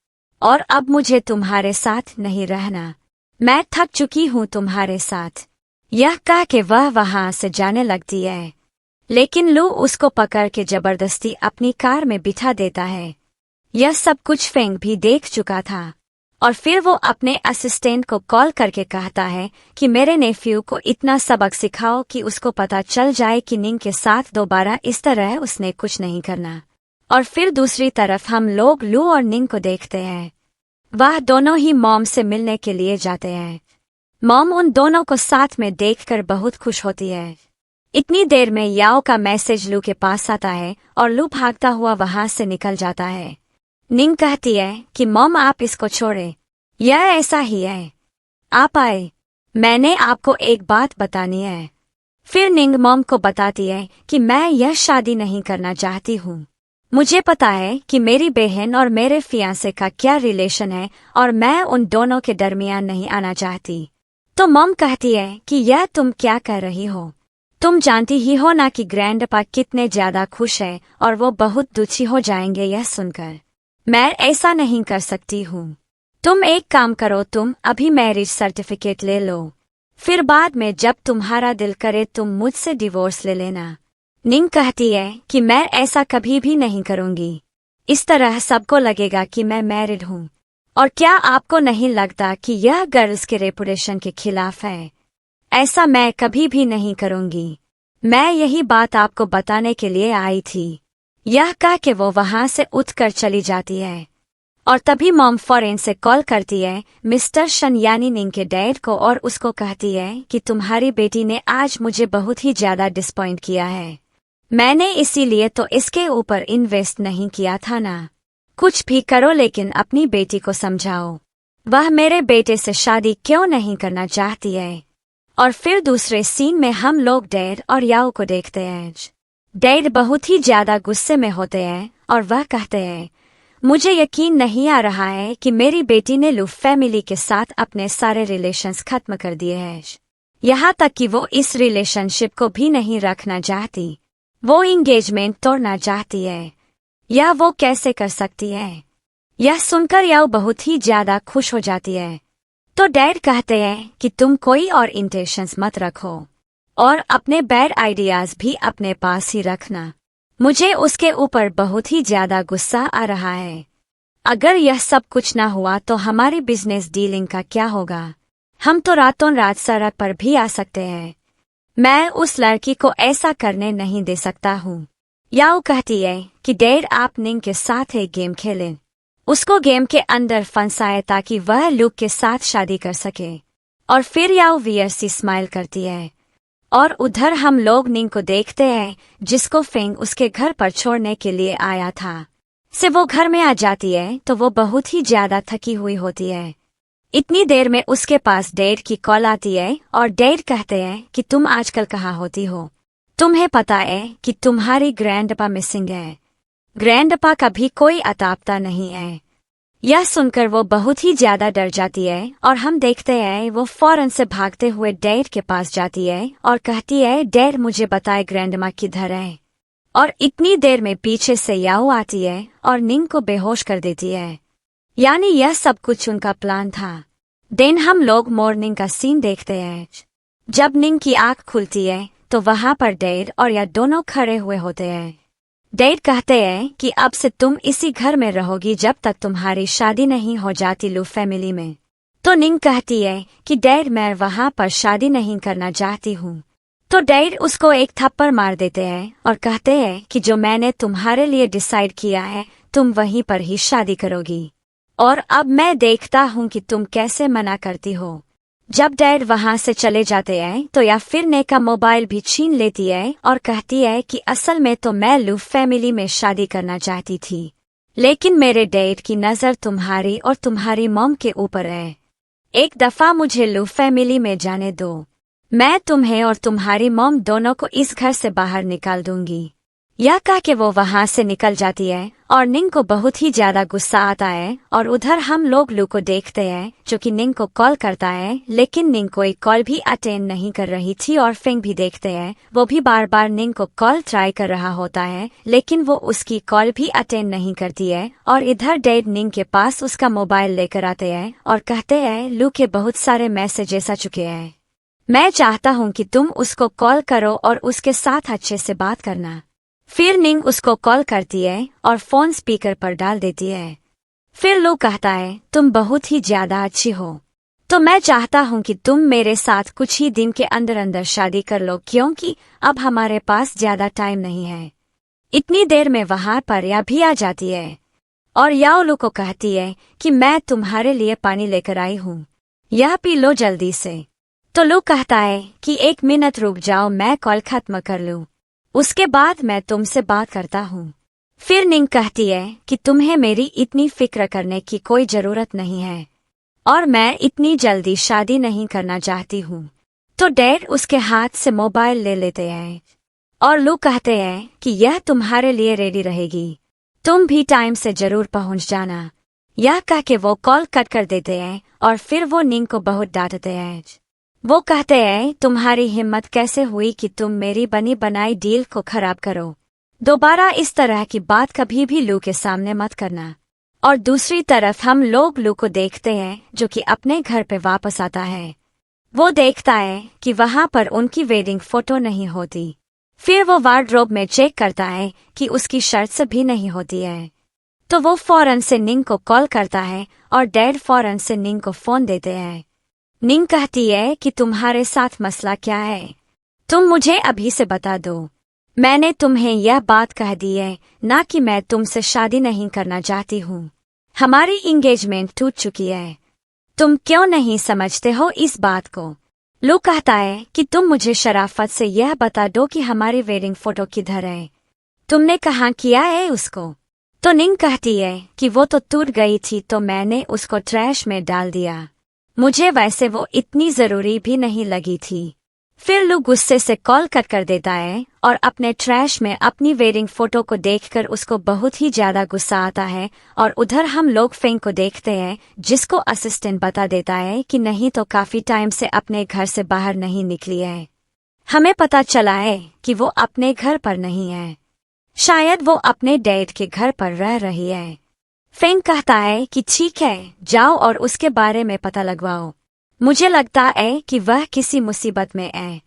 और अब मुझे तुम्हारे साथ नहीं रहना, मैं थक चुकी हूँ तुम्हारे साथ। यह कह के वह वहां से जाने लगती है, लेकिन लू उसको पकड़ के जबरदस्ती अपनी कार में बिठा देता है। यह सब कुछ फेंग भी देख चुका था और फिर वो अपने असिस्टेंट को कॉल करके कहता है कि मेरे नेफ्यू को इतना सबक सिखाओ कि उसको पता चल जाए कि निंग के साथ दोबारा इस तरह उसने कुछ नहीं करना। और फिर दूसरी तरफ हम लोग लू और निंग को देखते हैं। वह दोनों ही मॉम से मिलने के लिए जाते हैं। मॉम उन दोनों को साथ में देखकर बहुत खुश होती है। इतनी देर में याओ का मैसेज लू के पास आता है और लू भागता हुआ वहां से निकल जाता है। निंग कहती है कि मॉम आप इसको छोड़े, यह ऐसा ही है, आप आए, मैंने आपको एक बात बतानी है। फिर निंग मॉम को बताती है कि मैं यह शादी नहीं करना चाहती हूँ। मुझे पता है कि मेरी बहन और मेरे फियांसे का क्या रिलेशन है और मैं उन दोनों के दरमियान नहीं आना चाहती। तो मॉम कहती है कि यह तुम क्या कह रही हो, तुम जानती ही हो ना कि ग्रैंडपा कितने ज्यादा खुश है और वो बहुत दुखी हो जाएंगे यह सुनकर। मैं ऐसा नहीं कर सकती हूँ। तुम एक काम करो, तुम अभी मैरिज सर्टिफिकेट ले लो, फिर बाद में जब तुम्हारा दिल करे तुम मुझसे डिवोर्स ले लेना। निंग कहती है कि मैं ऐसा कभी भी नहीं करूंगी। इस तरह सबको लगेगा कि मैं मैरिड हूँ। और क्या आपको नहीं लगता कि यह गर्ल्स के रेपुटेशन के खिलाफ है? ऐसा मैं कभी भी नहीं करूंगी। मैं यही बात आपको बताने के लिए आई थी। यह कह के वो वहां से उठकर चली जाती है। और तभी मॉम फॉरेन से कॉल करती है मिस्टर शन यानी निंग के डैड को और उसको कहती है कि तुम्हारी बेटी ने आज मुझे बहुत ही ज्यादा डिसपॉइंट किया है। मैंने इसीलिए तो इसके ऊपर इन्वेस्ट नहीं किया था ना। कुछ भी करो लेकिन अपनी बेटी को समझाओ, वह मेरे बेटे से शादी क्यों नहीं करना चाहती है। और फिर दूसरे सीन में हम लोग डैड और याओ को देखते हैं। डैड बहुत ही ज्यादा गुस्से में होते हैं और वह कहते हैं मुझे यकीन नहीं आ रहा है कि मेरी बेटी ने लू फैमिली के साथ अपने सारे रिलेशंस खत्म कर दिए हैं। यहाँ तक कि वो इस रिलेशनशिप को भी नहीं रखना चाहती, वो इंगेजमेंट तोड़ना चाहती है। यह वो कैसे कर सकती है? यह सुनकर याओ बहुत ही ज्यादा खुश हो जाती है। तो डैड कहते हैं कि तुम कोई और इंटेंशंस मत रखो और अपने बैड आइडियाज भी अपने पास ही रखना। मुझे उसके ऊपर बहुत ही ज्यादा गुस्सा आ रहा है। अगर यह सब कुछ ना हुआ तो हमारी बिजनेस डीलिंग का क्या होगा? हम तो रातों रात सड़क पर भी आ सकते हैं। मैं उस लड़की को ऐसा करने नहीं दे सकता हूँ। याओ कहती है कि डैड आप निंग के साथ एक गेम खेलें, उसको गेम के अंदर फंसाए ताकि वह लूक के साथ शादी कर सके। और फिर याओ वियर सी स्माइल करती है और उधर हम लोग निंग को देखते हैं जिसको फेंग उसके घर पर छोड़ने के लिए आया था। से वो घर में आ जाती है तो वो बहुत ही ज्यादा थकी हुई होती है। इतनी देर में उसके पास डैड की कॉल आती है और डैड कहते हैं कि तुम आजकल कहाँ होती हो? तुम्हें पता है कि तुम्हारी ग्रैंडपा मिसिंग है। ग्रैंडपा का भी कोई अतापता नहीं है। यह सुनकर वो बहुत ही ज्यादा डर जाती है और हम देखते हैं वो फौरन से भागते हुए डैड के पास जाती है और कहती है डैड मुझे बताए ग्रैंडमा किधर है। और इतनी देर में पीछे से याओ आती है और निंग को बेहोश कर देती है। यानी यह सब कुछ उनका प्लान था। देन हम लोग मॉर्निंग का सीन देखते हैं। जब निंग की आंख खुलती है तो वहां पर डैड और या दोनों खड़े हुए होते हैं। डैड कहते हैं कि अब से तुम इसी घर में रहोगी जब तक तुम्हारी शादी नहीं हो जाती लू फैमिली में। तो निंग कहती है कि डैड मैं वहां पर शादी नहीं करना चाहती हूँ। तो डैड उसको एक थप्पड़ मार देते हैं और कहते हैं कि जो मैंने तुम्हारे लिए डिसाइड किया है तुम वहीं पर ही शादी करोगी। और अब मैं देखता हूँ कि तुम कैसे मना करती हो। जब डैड वहां से चले जाते हैं तो या फिर ने का मोबाइल भी छीन लेती है और कहती है कि असल में तो मैं लू फैमिली में शादी करना चाहती थी, लेकिन मेरे डैड की नजर तुम्हारी और तुम्हारी मॉम के ऊपर है। एक दफा मुझे लू फैमिली में जाने दो, मैं तुम्हें और तुम्हारी मॉम दोनों को इस घर से बाहर निकाल दूंगी। यह कह के वो वहां से निकल जाती है और निंग को बहुत ही ज्यादा गुस्सा आता है। और उधर हम लोग लू को देखते हैं जो कि निंग को कॉल करता है, लेकिन निंग कोई कॉल भी अटेंड नहीं कर रही थी। और फेंग भी देखते हैं वो भी बार बार निंग को कॉल ट्राई कर रहा होता है, लेकिन वो उसकी कॉल भी अटेंड नहीं करती है। और इधर डैड निंग के पास उसका मोबाइल लेकर आते हैं और कहते हैं लू के बहुत सारे मैसेजेस आ चुके हैं, मैं चाहता हूँ कि तुम उसको कॉल करो और उसके साथ अच्छे से बात करना। फिर निंग उसको कॉल करती है और फोन स्पीकर पर डाल देती है। फिर लू कहता है, तुम बहुत ही ज्यादा अच्छी हो, तो मैं चाहता हूँ कि तुम मेरे साथ कुछ ही दिन के अंदर अंदर शादी कर लो, क्योंकि अब हमारे पास ज्यादा टाइम नहीं है। इतनी देर में वहां पर या भी आ जाती है और याओ लू को कहती है कि मैं तुम्हारे लिए पानी लेकर आई हूँ, यह पी लो जल्दी से। तो लू कहता है कि 1 मिनट रुक जाओ, मैं कॉल खत्म कर लूँ, उसके बाद मैं तुमसे बात करता हूँ। फिर निंग कहती है कि तुम्हें मेरी इतनी फिक्र करने की कोई जरूरत नहीं है और मैं इतनी जल्दी शादी नहीं करना चाहती हूँ। तो डैड उसके हाथ से मोबाइल ले लेते हैं और लू कहते हैं कि यह तुम्हारे लिए रेडी रहेगी, तुम भी टाइम से जरूर पहुंच जाना। यह कह के वो कॉल कट कर देते हैं और फिर वो निंग को बहुत डांटते हैं। वो कहते हैं, तुम्हारी हिम्मत कैसे हुई कि तुम मेरी बनी बनाई डील को खराब करो, दोबारा इस तरह की बात कभी भी लू के सामने मत करना। और दूसरी तरफ हम लोग लू को देखते हैं जो कि अपने घर पे वापस आता है। वो देखता है कि वहां पर उनकी वेडिंग फोटो नहीं होती। फिर वो वार्डरोब में चेक करता है कि उसकी शर्ट भी नहीं होती है। तो वो फौरन से निंग को कॉल करता है और डैड फौरन से निंग को फोन देते हैं। निंग कहती है कि तुम्हारे साथ मसला क्या है, तुम मुझे अभी से बता दो। मैंने तुम्हें यह बात कह दी है ना कि मैं तुमसे शादी नहीं करना चाहती हूँ, हमारी इंगेजमेंट टूट चुकी है, तुम क्यों नहीं समझते हो इस बात को। लू कहता है कि तुम मुझे शराफत से यह बता दो कि हमारी वेडिंग फोटो किधर है, तुमने कहाँ किया है उसको। तो निंग कहती है कि वो तो टूट गई थी तो मैंने उसको ट्रैश में डाल दिया, मुझे वैसे वो इतनी जरूरी भी नहीं लगी थी। फिर लू गुस्से से कॉल कट कर देता है और अपने ट्रैश में अपनी वेडिंग फोटो को देखकर उसको बहुत ही ज्यादा गुस्सा आता है। और उधर हम लोग फेंग को देखते हैं जिसको असिस्टेंट बता देता है कि नहीं तो काफी टाइम से अपने घर से बाहर नहीं निकली है, हमें पता चला है कि वो अपने घर पर नहीं है, शायद वो अपने डैड के घर पर रह रही है। फेंग कहता है कि ठीक है, जाओ और उसके बारे में पता लगवाओ, मुझे लगता है कि वह किसी मुसीबत में है।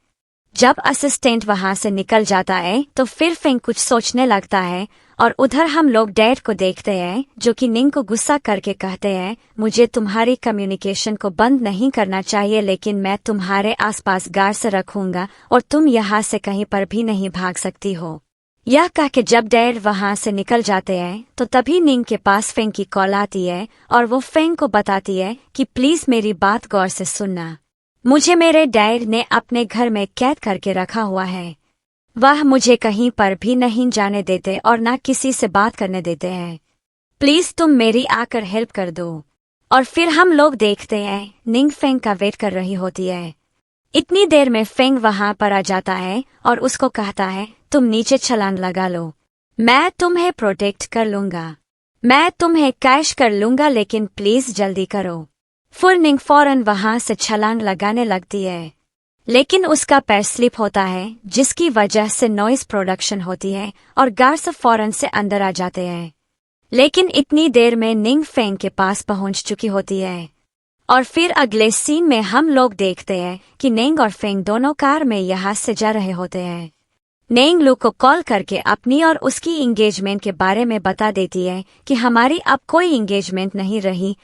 जब असिस्टेंट वहां से निकल जाता है तो फिर फेंग कुछ सोचने लगता है और उधर हम लोग डैड को देखते हैं जो कि निंग को गुस्सा करके कहते हैं, मुझे तुम्हारी कम्युनिकेशन को बंद नहीं करना चाहिए, लेकिन मैं तुम्हारे आसपास गार्ड से रखूंगा और तुम यहाँ से कहीं पर भी नहीं भाग सकती हो। यह कह के जब डैड वहां से निकल जाते हैं तो तभी निंग के पास फेंग की कॉल आती है और वो फेंग को बताती है कि प्लीज मेरी बात गौर से सुनना, मुझे मेरे डैड ने अपने घर में कैद करके रखा हुआ है, वह मुझे कहीं पर भी नहीं जाने देते और ना किसी से बात करने देते हैं, प्लीज तुम मेरी आकर हेल्प कर दो। और फिर हम लोग देखते हैं निंग फेंग का वेट कर रही होती है। इतनी देर में फेंग वहां पर आ जाता है और उसको कहता है, तुम नीचे छलांग लगा लो, मैं तुम्हें प्रोटेक्ट कर लूंगा, मैं तुम्हें कैश कर लूंगा, लेकिन प्लीज जल्दी करो। फिर निंग फौरन वहां से छलांग लगाने लगती है, लेकिन उसका पैर स्लिप होता है जिसकी वजह से नॉइस प्रोडक्शन होती है और गार्ड्स फौरन से अंदर आ जाते हैं। लेकिन इतनी देर में निंग फेंग के पास पहुंच चुकी होती है। और फिर अगले सीन में हम लोग देखते हैं कि निंग और फेंग दोनों कार में यहाँ से जा रहे होते हैं। निंग लू को कॉल करके अपनी और उसकी इंगेजमेंट के बारे में बता देती है कि हमारी अब कोई इंगेजमेंट नहीं रही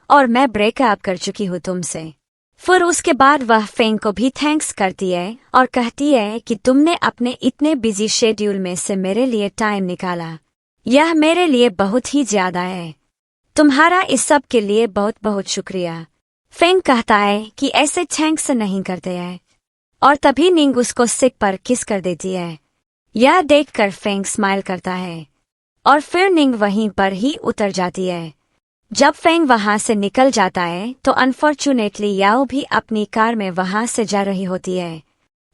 और मैं ब्रेकअप कर चुकी हूँ तुमसे। फिर उसके बाद वह फेंग को भी थैंक्स करती है और कहती है कि तुमने अपने इतने बिजी शेड्यूल में से मेरे लिए टाइम निकाला, यह मेरे लिए बहुत ही ज्यादा है, तुम्हारा इस सब के लिए बहुत बहुत शुक्रिया। फेंग कहता है कि ऐसे थैंक्स नहीं करते हैं और तभी निंग उसको सिक पर किस कर देती है। यह देखकर फेंग स्माइल करता है और फिर निंग वहीं पर ही उतर जाती है। जब फेंग वहां से निकल जाता है तो अनफॉर्चुनेटली याओ भी अपनी कार में वहां से जा रही होती है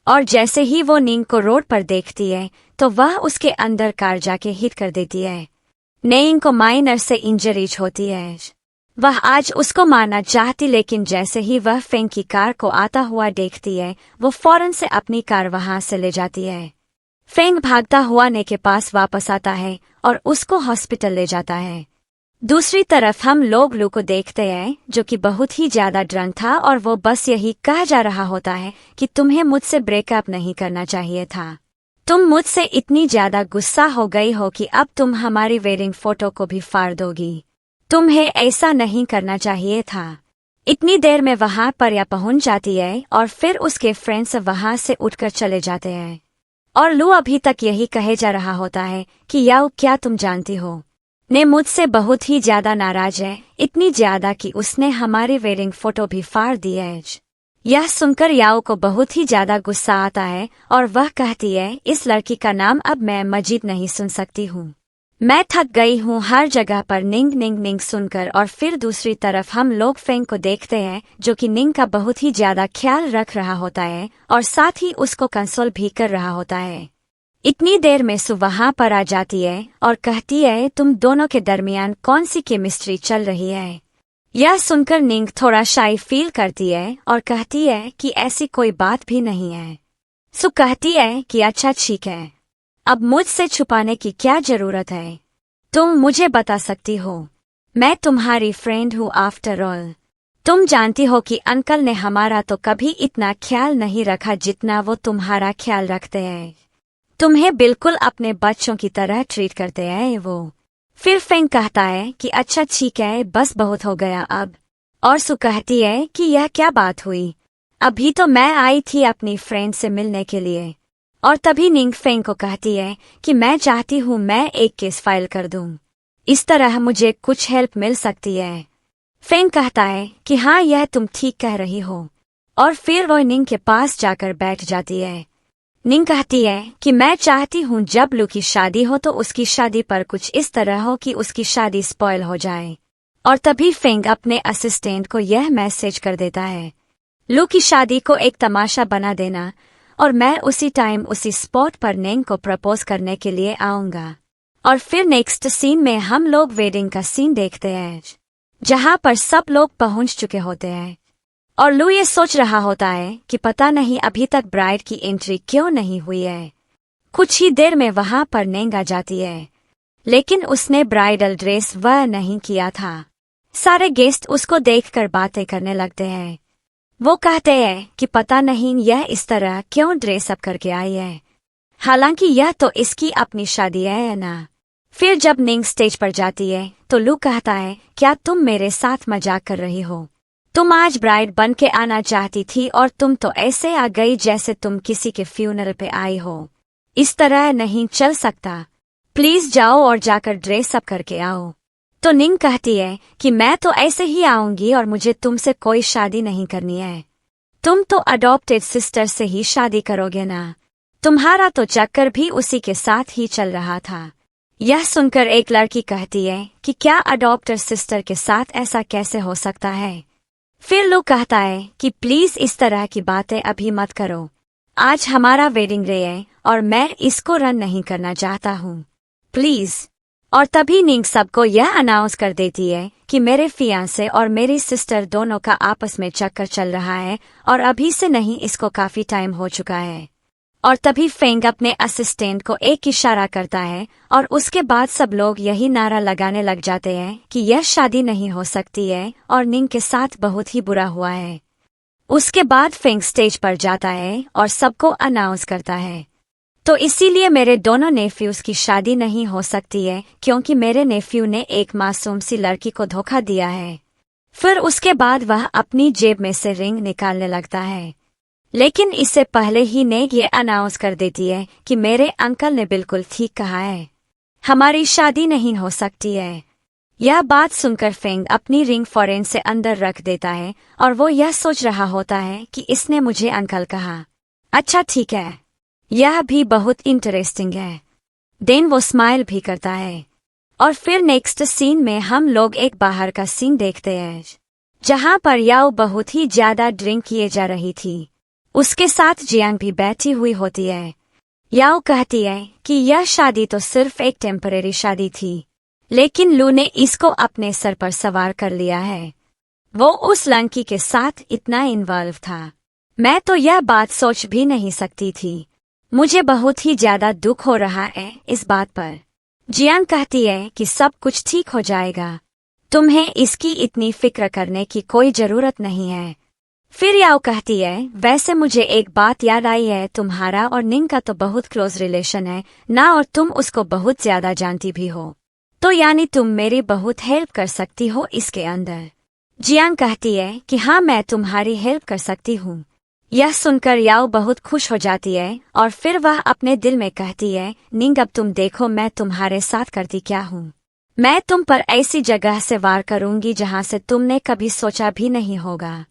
और जैसे ही वो निंग को रोड पर देखती है तो वह उसके अंदर कार जाके हिट कर देती है। निंग को माइनर से इंजरीज होती है, वह आज उसको मारना चाहती, लेकिन जैसे ही वह फेंग की कार को आता हुआ देखती है वो फौरन से अपनी कार वहां से ले जाती है। फेंग भागता हुआ ने के पास वापस आता है और उसको हॉस्पिटल ले जाता है। दूसरी तरफ हम लोग लू को देखते हैं जो कि बहुत ही ज्यादा ड्रंक था और वो बस यही कहा जा रहा होता है कि तुम्हें मुझसे ब्रेकअप नहीं करना चाहिए था, तुम मुझसे इतनी ज्यादा गुस्सा हो गई हो कि अब तुम हमारी वेडिंग फोटो को भी फाड़ दोगी। तुम्हें ऐसा नहीं करना चाहिए था। इतनी देर में वहां पर या पहुंच जाती है और फिर उसके फ्रेंड्स वहां से उठकर चले जाते हैं और लू अभी तक यही कहे जा रहा होता है कि याओ क्या तुम जानती हो, ने मुझसे बहुत ही ज्यादा नाराज है, इतनी ज्यादा कि उसने हमारी वेडिंग फोटो भी फाड़ दी है। यह सुनकर याओ को बहुत ही ज्यादा गुस्सा आता है और वह कहती है इस लड़की का नाम अब मैं मजीद नहीं सुन सकती हूँ। मैं थक गई हूँ हर जगह पर निंग निंग निंग सुनकर। और फिर दूसरी तरफ हम लोग फेंग को देखते हैं जो कि निंग का बहुत ही ज्यादा ख्याल रख रहा होता है और साथ ही उसको कंसोल भी कर रहा होता है। इतनी देर में सु वहां पर आ जाती है और कहती है तुम दोनों के दरमियान कौन सी केमिस्ट्री चल रही है। यह सुनकर निंग थोड़ा शाई फील करती है और कहती है कि ऐसी कोई बात भी नहीं है। सु कहती है कि अच्छा ठीक है, अब मुझसे छुपाने की क्या जरूरत है, तुम मुझे बता सकती हो, मैं तुम्हारी फ्रेंड हूँ आफ्टर ऑल। तुम जानती हो कि अंकल ने हमारा तो कभी इतना ख्याल नहीं रखा जितना वो तुम्हारा ख्याल रखते हैं। तुम्हें बिल्कुल अपने बच्चों की तरह ट्रीट करते हैं वो। फिर फेंग कहता है कि अच्छा ठीक है, बस बहुत हो गया अब। और सु कहती है कि यह क्या बात हुई, अभी तो मैं आई थी अपनी फ्रेंड से मिलने के लिए। और तभी निंग फेंग को कहती है कि मैं चाहती हूँ मैं एक केस फाइल कर दूँ, इस तरह मुझे कुछ हेल्प मिल सकती है। फेंग कहता है कि हाँ यह तुम ठीक कह रही हो। और फिर वो निंग के पास जाकर बैठ जाती है। निंग कहती है कि मैं चाहती हूँ जब लू की शादी हो तो उसकी शादी पर कुछ इस तरह हो कि उसकी शादी स्पॉइल हो जाए। और तभी फेंग अपने असिस्टेंट को यह मैसेज कर देता है लू की शादी को एक तमाशा बना देना और मैं उसी टाइम उसी स्पॉट पर निंग को प्रपोज करने के लिए आऊंगा। और फिर नेक्स्ट सीन में हम लोग वेडिंग का सीन देखते हैं जहां पर सब लोग पहुंच चुके होते हैं और लू ये सोच रहा होता है कि पता नहीं अभी तक ब्राइड की एंट्री क्यों नहीं हुई है। कुछ ही देर में वहां पर निंग आ जाती है लेकिन उसने ब्राइडल ड्रेस वह नहीं किया था। सारे गेस्ट उसको देखकर बातें करने लगते हैं। वो कहते हैं कि पता नहीं यह इस तरह क्यों ड्रेस अप करके आई है, हालांकि यह तो इसकी अपनी शादी है ना। फिर जब निंग स्टेज पर जाती है तो लू कहता है क्या तुम मेरे साथ मजाक कर रही हो, तुम आज ब्राइड बन के आना चाहती थी और तुम तो ऐसे आ गई जैसे तुम किसी के फ्यूनरल पे आई हो, इस तरह नहीं चल सकता, प्लीज जाओ और जाकर ड्रेस अप करके आओ। तो निंग कहती है कि मैं तो ऐसे ही आऊंगी और मुझे तुमसे कोई शादी नहीं करनी है, तुम तो अडॉप्टेड सिस्टर से ही शादी करोगे ना, तुम्हारा तो चक्कर भी उसी के साथ ही चल रहा था। यह सुनकर एक लड़की कहती है कि क्या अडॉप्टेड सिस्टर के साथ ऐसा कैसे हो सकता है। फिर लू कहता है कि प्लीज इस तरह की बातें अभी मत करो, आज हमारा वेडिंग डे है और मैं इसको रन नहीं करना चाहता हूँ, प्लीज। और तभी निंग सबको यह अनाउंस कर देती है कि मेरे फियांसे और मेरी सिस्टर दोनों का आपस में चक्कर चल रहा है और अभी से नहीं, इसको काफी टाइम हो चुका है। और तभी फेंग अपने असिस्टेंट को एक इशारा करता है और उसके बाद सब लोग यही नारा लगाने लग जाते हैं कि यह शादी नहीं हो सकती है और निंग के साथ बहुत ही बुरा हुआ है। उसके बाद फेंग स्टेज पर जाता है और सबको अनाउंस करता है तो इसीलिए मेरे दोनों नेफ्यूज की शादी नहीं हो सकती है क्योंकि मेरे नेफ्यू ने एक मासूम सी लड़की को धोखा दिया है। फिर उसके बाद वह अपनी जेब में से रिंग निकालने लगता है, लेकिन इससे पहले ही नेग ये अनाउंस कर देती है कि मेरे अंकल ने बिल्कुल ठीक कहा है, हमारी शादी नहीं हो सकती है। यह बात सुनकर फेंग अपनी रिंग फॉरेन से अंदर रख देता है और वो यह सोच रहा होता है कि इसने मुझे अंकल कहा, अच्छा ठीक है, यह भी बहुत इंटरेस्टिंग है। देन वो स्माइल भी करता है। और फिर नेक्स्ट सीन में हम लोग एक बाहर का सीन देखते हैं जहां पर याओ बहुत ही ज्यादा ड्रिंक किए जा रही थी। उसके साथ जियांग भी बैठी हुई होती है। याओ कहती है कि यह शादी तो सिर्फ एक टेम्परेरी शादी थी, लेकिन लू ने इसको अपने सर पर सवार कर लिया है, वो उस लड़की के साथ इतना इन्वॉल्व था, मैं तो यह बात सोच भी नहीं सकती थी, मुझे बहुत ही ज्यादा दुख हो रहा है इस बात पर। जियांग कहती है कि सब कुछ ठीक हो जाएगा, तुम्हें इसकी इतनी फिक्र करने की कोई जरूरत नहीं है। फिर याओ कहती है, वैसे मुझे एक बात याद आई है, तुम्हारा और निंग का तो बहुत क्लोज रिलेशन है ना, और तुम उसको बहुत ज्यादा जानती भी हो, तो यानी तुम मेरी बहुत हेल्प कर सकती हो इसके अंदर। जियांग कहती है कि हाँ, मैं तुम्हारी हेल्प कर सकती हूँ। यह सुनकर याओ बहुत खुश हो जाती है और फिर वह अपने दिल में कहती है, निंग अब तुम देखो मैं तुम्हारे साथ करती क्या हूँ। मैं तुम पर ऐसी जगह से वार करूंगी जहाँ से तुमने कभी सोचा भी नहीं होगा।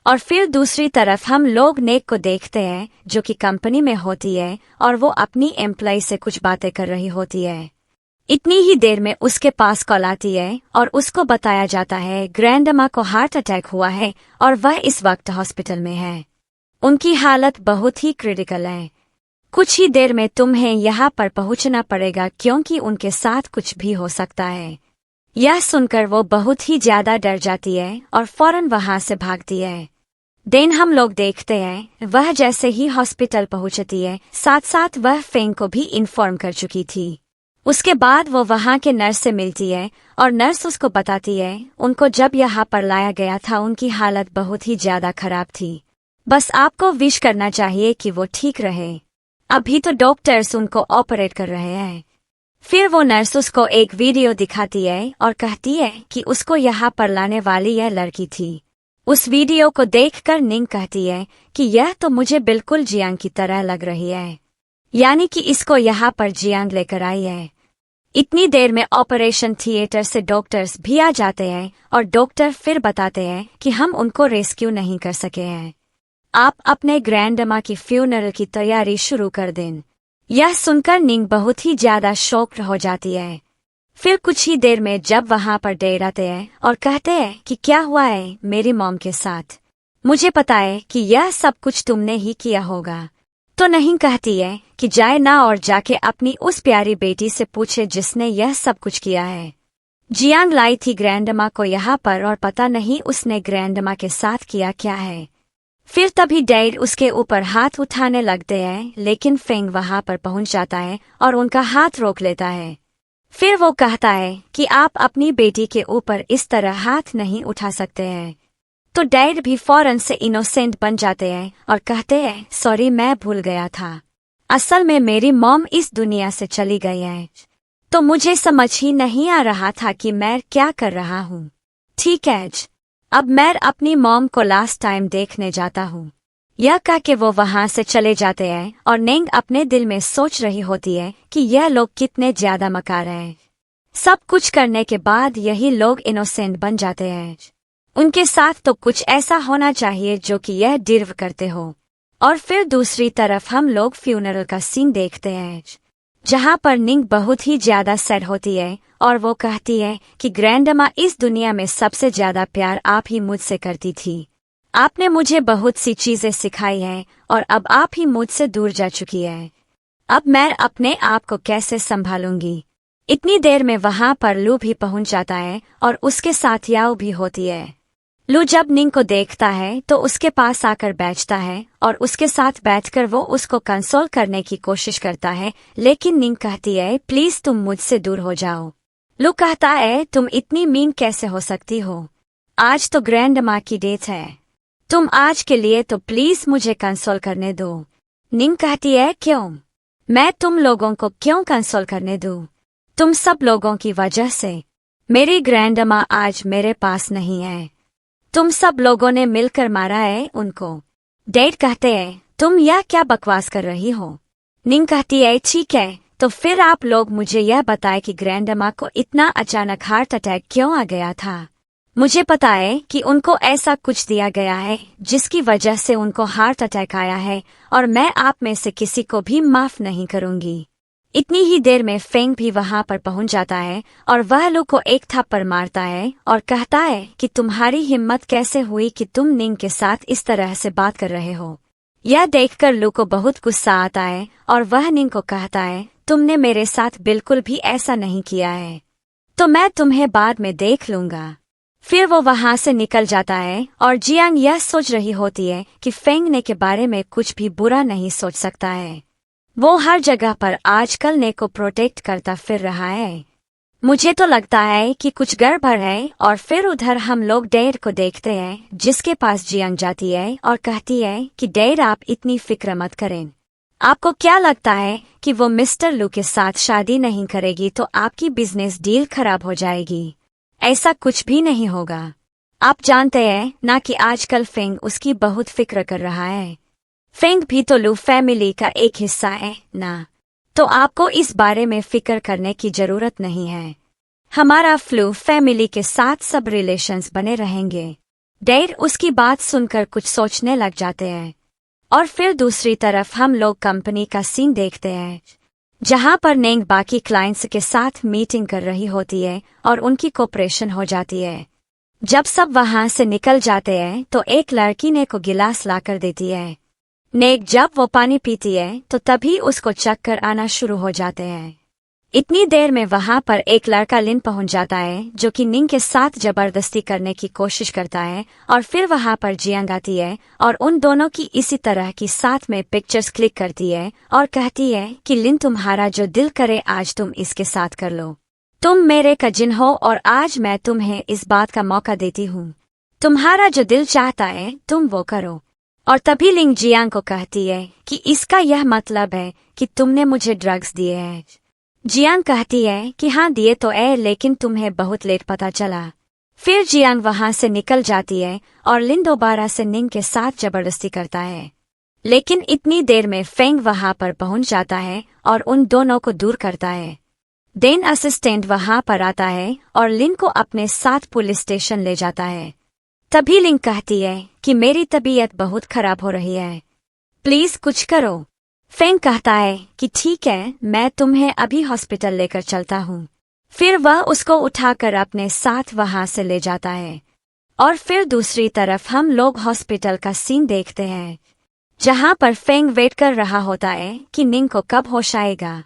और फिर दूसरी तरफ हम लोग नेक को देखते हैं जो कि कंपनी में होती है और वो अपनी एम्प्लॉय से कुछ बातें कर रही होती है। इतनी ही देर में उसके पास कॉल आती है और उसको बताया जाता है ग्रैंडमा को हार्ट अटैक हुआ है और वह इस वक्त हॉस्पिटल में है। उनकी हालत बहुत ही क्रिटिकल है। कुछ ही देर में तुम्हें यहाँ पर पहुँचना पड़ेगा क्योंकि उनके साथ कुछ भी हो सकता है। यह सुनकर वो बहुत ही ज्यादा डर जाती है और फौरन वहां से भागती है। देन हम लोग देखते हैं वह जैसे ही हॉस्पिटल पहुंचती है, साथ साथ वह फेंग को भी इन्फॉर्म कर चुकी थी। उसके बाद वो वहां के नर्स से मिलती है और नर्स उसको बताती है उनको जब यहाँ पर लाया गया था उनकी हालत बहुत ही ज्यादा खराब थी, बस आपको विश करना चाहिए कि वो ठीक रहे। अभी तो डॉक्टर्स उनको ऑपरेट कर रहे हैं। फिर वो नर्स उसको एक वीडियो दिखाती है और कहती है कि उसको यहाँ पर लाने वाली यह लड़की थी। उस वीडियो को देखकर निंग कहती है कि यह तो मुझे बिल्कुल जियांग की तरह लग रही है, यानी कि इसको यहाँ पर जियांग लेकर आई है। इतनी देर में ऑपरेशन थिएटर से डॉक्टर्स भी आ जाते हैं और डॉक्टर फिर बताते हैं कि हम उनको रेस्क्यू नहीं कर सके हैं, आप अपने ग्रैंडमा की फ्यूनरल की तैयारी शुरू कर दें। यह सुनकर निंग बहुत ही ज्यादा शॉक्ड हो जाती है। फिर कुछ ही देर में जब वहां पर डेर आते हैं और कहते हैं कि क्या हुआ है मेरी मॉम के साथ, मुझे पता है कि यह सब कुछ तुमने ही किया होगा। तो नहीं कहती है कि जाए ना और जाके अपनी उस प्यारी बेटी से पूछे जिसने यह सब कुछ किया है। जियांग लाई थी ग्रैंडमा को यहाँ पर और पता नहीं उसने ग्रैंडमा के साथ किया क्या है। फिर तभी डैड उसके ऊपर हाथ उठाने लगते हैं, लेकिन फेंग वहां पर पहुंच जाता है और उनका हाथ रोक लेता है। फिर वो कहता है कि आप अपनी बेटी के ऊपर इस तरह हाथ नहीं उठा सकते हैं। तो डैड भी फौरन से इनोसेंट बन जाते हैं और कहते हैं, सॉरी मैं भूल गया था, असल में मेरी मॉम इस दुनिया से चली गई है, तो मुझे समझ ही नहीं आ रहा था कि मैं क्या कर रहा हूँ। ठीक है, अब मैं अपनी मॉम को लास्ट टाइम देखने जाता हूँ। यह कह के वो वहां से चले जाते हैं और निंग अपने दिल में सोच रही होती है कि यह लोग कितने ज्यादा मकार हैं। सब कुछ करने के बाद यही लोग इनोसेंट बन जाते हैं। उनके साथ तो कुछ ऐसा होना चाहिए जो कि यह डिर्व करते हो। और फिर दूसरी तरफ हम लोग फ्यूनरल का सीन देखते हैं जहां पर निंग बहुत ही ज्यादा सैड होती है और वो कहती है कि ग्रैंडमा इस दुनिया में सबसे ज्यादा प्यार आप ही मुझसे करती थी। आपने मुझे बहुत सी चीजें सिखाई हैं और अब आप ही मुझसे दूर जा चुकी है। अब मैं अपने आप को कैसे संभालूंगी। इतनी देर में वहां पर लू भी पहुंच जाता है और उसके साथ याओ भी होती है। लू जब निंग को देखता है तो उसके पास आकर बैठता है और उसके साथ बैठकर वो उसको कंसोल करने की कोशिश करता है, लेकिन निंग कहती है प्लीज तुम मुझसे दूर हो जाओ। लू कहता है तुम इतनी मीन कैसे हो सकती हो, आज तो ग्रैंडमा की डेथ है, तुम आज के लिए तो प्लीज मुझे कंसोल करने दो। निंग कहती है क्यों, मैं तुम लोगों को क्यों कंसोल करने दूं, तुम सब लोगों की वजह से मेरी ग्रैंडमा आज मेरे पास नहीं है, तुम सब लोगों ने मिलकर मारा है उनको। डैड कहते हैं तुम यह क्या बकवास कर रही हो। निंग कहती है ठीक है, तो फिर आप लोग मुझे यह बताएं कि ग्रैंडमा को इतना अचानक हार्ट अटैक क्यों आ गया था। मुझे पता है कि उनको ऐसा कुछ दिया गया है जिसकी वजह से उनको हार्ट अटैक आया है और मैं आप में से किसी को भी माफ नहीं करूंगी। इतनी ही देर में फेंग भी वहां पर पहुंच जाता है और वह लू को एक थप्पड़ मारता है और कहता है कि तुम्हारी हिम्मत कैसे हुई कि तुम निंग के साथ इस तरह से बात कर रहे हो। यह देखकर लू को बहुत गुस्सा आता है और वह निंग को कहता है तुमने मेरे साथ बिल्कुल भी ऐसा नहीं किया है, तो मैं तुम्हें बाद में देख लूंगा। फिर वो वहां से निकल जाता है और जियांग यह सोच रही होती है कि फेंग ने के बारे में कुछ भी बुरा नहीं सोच सकता है। वो हर जगह पर आजकल ने को प्रोटेक्ट करता फिर रहा है। मुझे तो लगता है कि कुछ गड़बड़ है। और फिर उधर हम लोग डैड को देखते हैं, जिसके पास जियांग जाती है और कहती है कि डैड आप इतनी फिक्र मत करें। आपको क्या लगता है कि वो मिस्टर लू के साथ शादी नहीं करेगी तो आपकी बिजनेस डील खराब हो जाएगी? ऐसा कुछ भी नहीं होगा। आप जानते हैं ना कि आजकल फेंग उसकी बहुत फिक्र कर रहा है। फेंग भी तो लू फैमिली का एक हिस्सा है ना, तो आपको इस बारे में फिक्र करने की जरूरत नहीं है। हमारा फ्लू फैमिली के साथ सब रिलेशंस बने रहेंगे। डैड उसकी बात सुनकर कुछ सोचने लग जाते हैं। और फिर दूसरी तरफ हम लोग कंपनी का सीन देखते हैं, जहां पर नेंग बाकी क्लाइंट्स के साथ मीटिंग कर रही होती है और उनकी कोऑपरेशन हो जाती है। जब सब वहां से निकल जाते हैं तो एक लड़की ने को गिलास लाकर देती है। नेक जब वो पानी पीती है तो तभी उसको चक्कर आना शुरू हो जाते हैं। इतनी देर में वहां पर एक लड़का लिन पहुंच जाता है, जो कि निंग के साथ जबरदस्ती करने की कोशिश करता है। और फिर वहां पर जियांग आती है और उन दोनों की इसी तरह की साथ में पिक्चर्स क्लिक करती है और कहती है कि लिन तुम्हारा जो दिल करे आज तुम इसके साथ कर लो। तुम मेरे कजिन हो और आज मैं तुम्हें इस बात का मौका देती हूँ। तुम्हारा जो दिल चाहता है तुम वो करो। और तभी लिंग जियांग को कहती है कि इसका यह मतलब है कि तुमने मुझे ड्रग्स दिए हैं। जियांग कहती है कि हाँ दिए तो है, लेकिन तुम्हें बहुत लेट पता चला। फिर जियांग वहां से निकल जाती है और लिन दोबारा से निंग के साथ जबरदस्ती करता है। लेकिन इतनी देर में फेंग वहां पर पहुंच जाता है और उन दोनों को दूर करता है। देन असिस्टेंट वहां पर आता है और लिन को अपने साथ पुलिस स्टेशन ले जाता है। तभी लिंग कहती है कि मेरी तबीयत बहुत खराब हो रही है, प्लीज कुछ करो। फेंग कहता है कि ठीक है, मैं तुम्हें अभी हॉस्पिटल लेकर चलता हूँ। फिर वह उसको उठाकर अपने साथ वहां से ले जाता है। और फिर दूसरी तरफ हम लोग हॉस्पिटल का सीन देखते हैं, जहां पर फेंग वेट कर रहा होता है कि निंग को कब होश आएगा।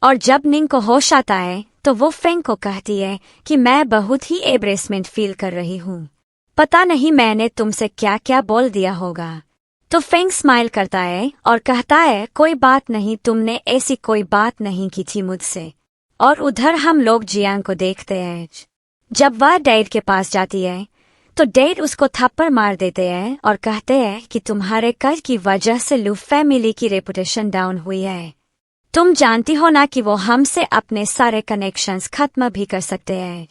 और जब निंग को होश आता है तो वो फेंग को कहती है कि मैं बहुत ही एम्बैरेसमेंट फील कर रही हूँ, पता नहीं मैंने तुमसे क्या क्या बोल दिया होगा। तो फेंग स्माइल करता है और कहता है कोई बात नहीं, तुमने ऐसी कोई बात नहीं की थी मुझसे। और उधर हम लोग जियांग को देखते हैं। जब वह डैड के पास जाती है तो डैड उसको थप्पड़ मार देते हैं और कहते हैं कि तुम्हारे कर्ज की वजह से लू फैमिली की रेपुटेशन डाउन हुई है। तुम जानती हो ना कि वो हमसे अपने सारे कनेक्शंस खत्म भी कर सकते हैं।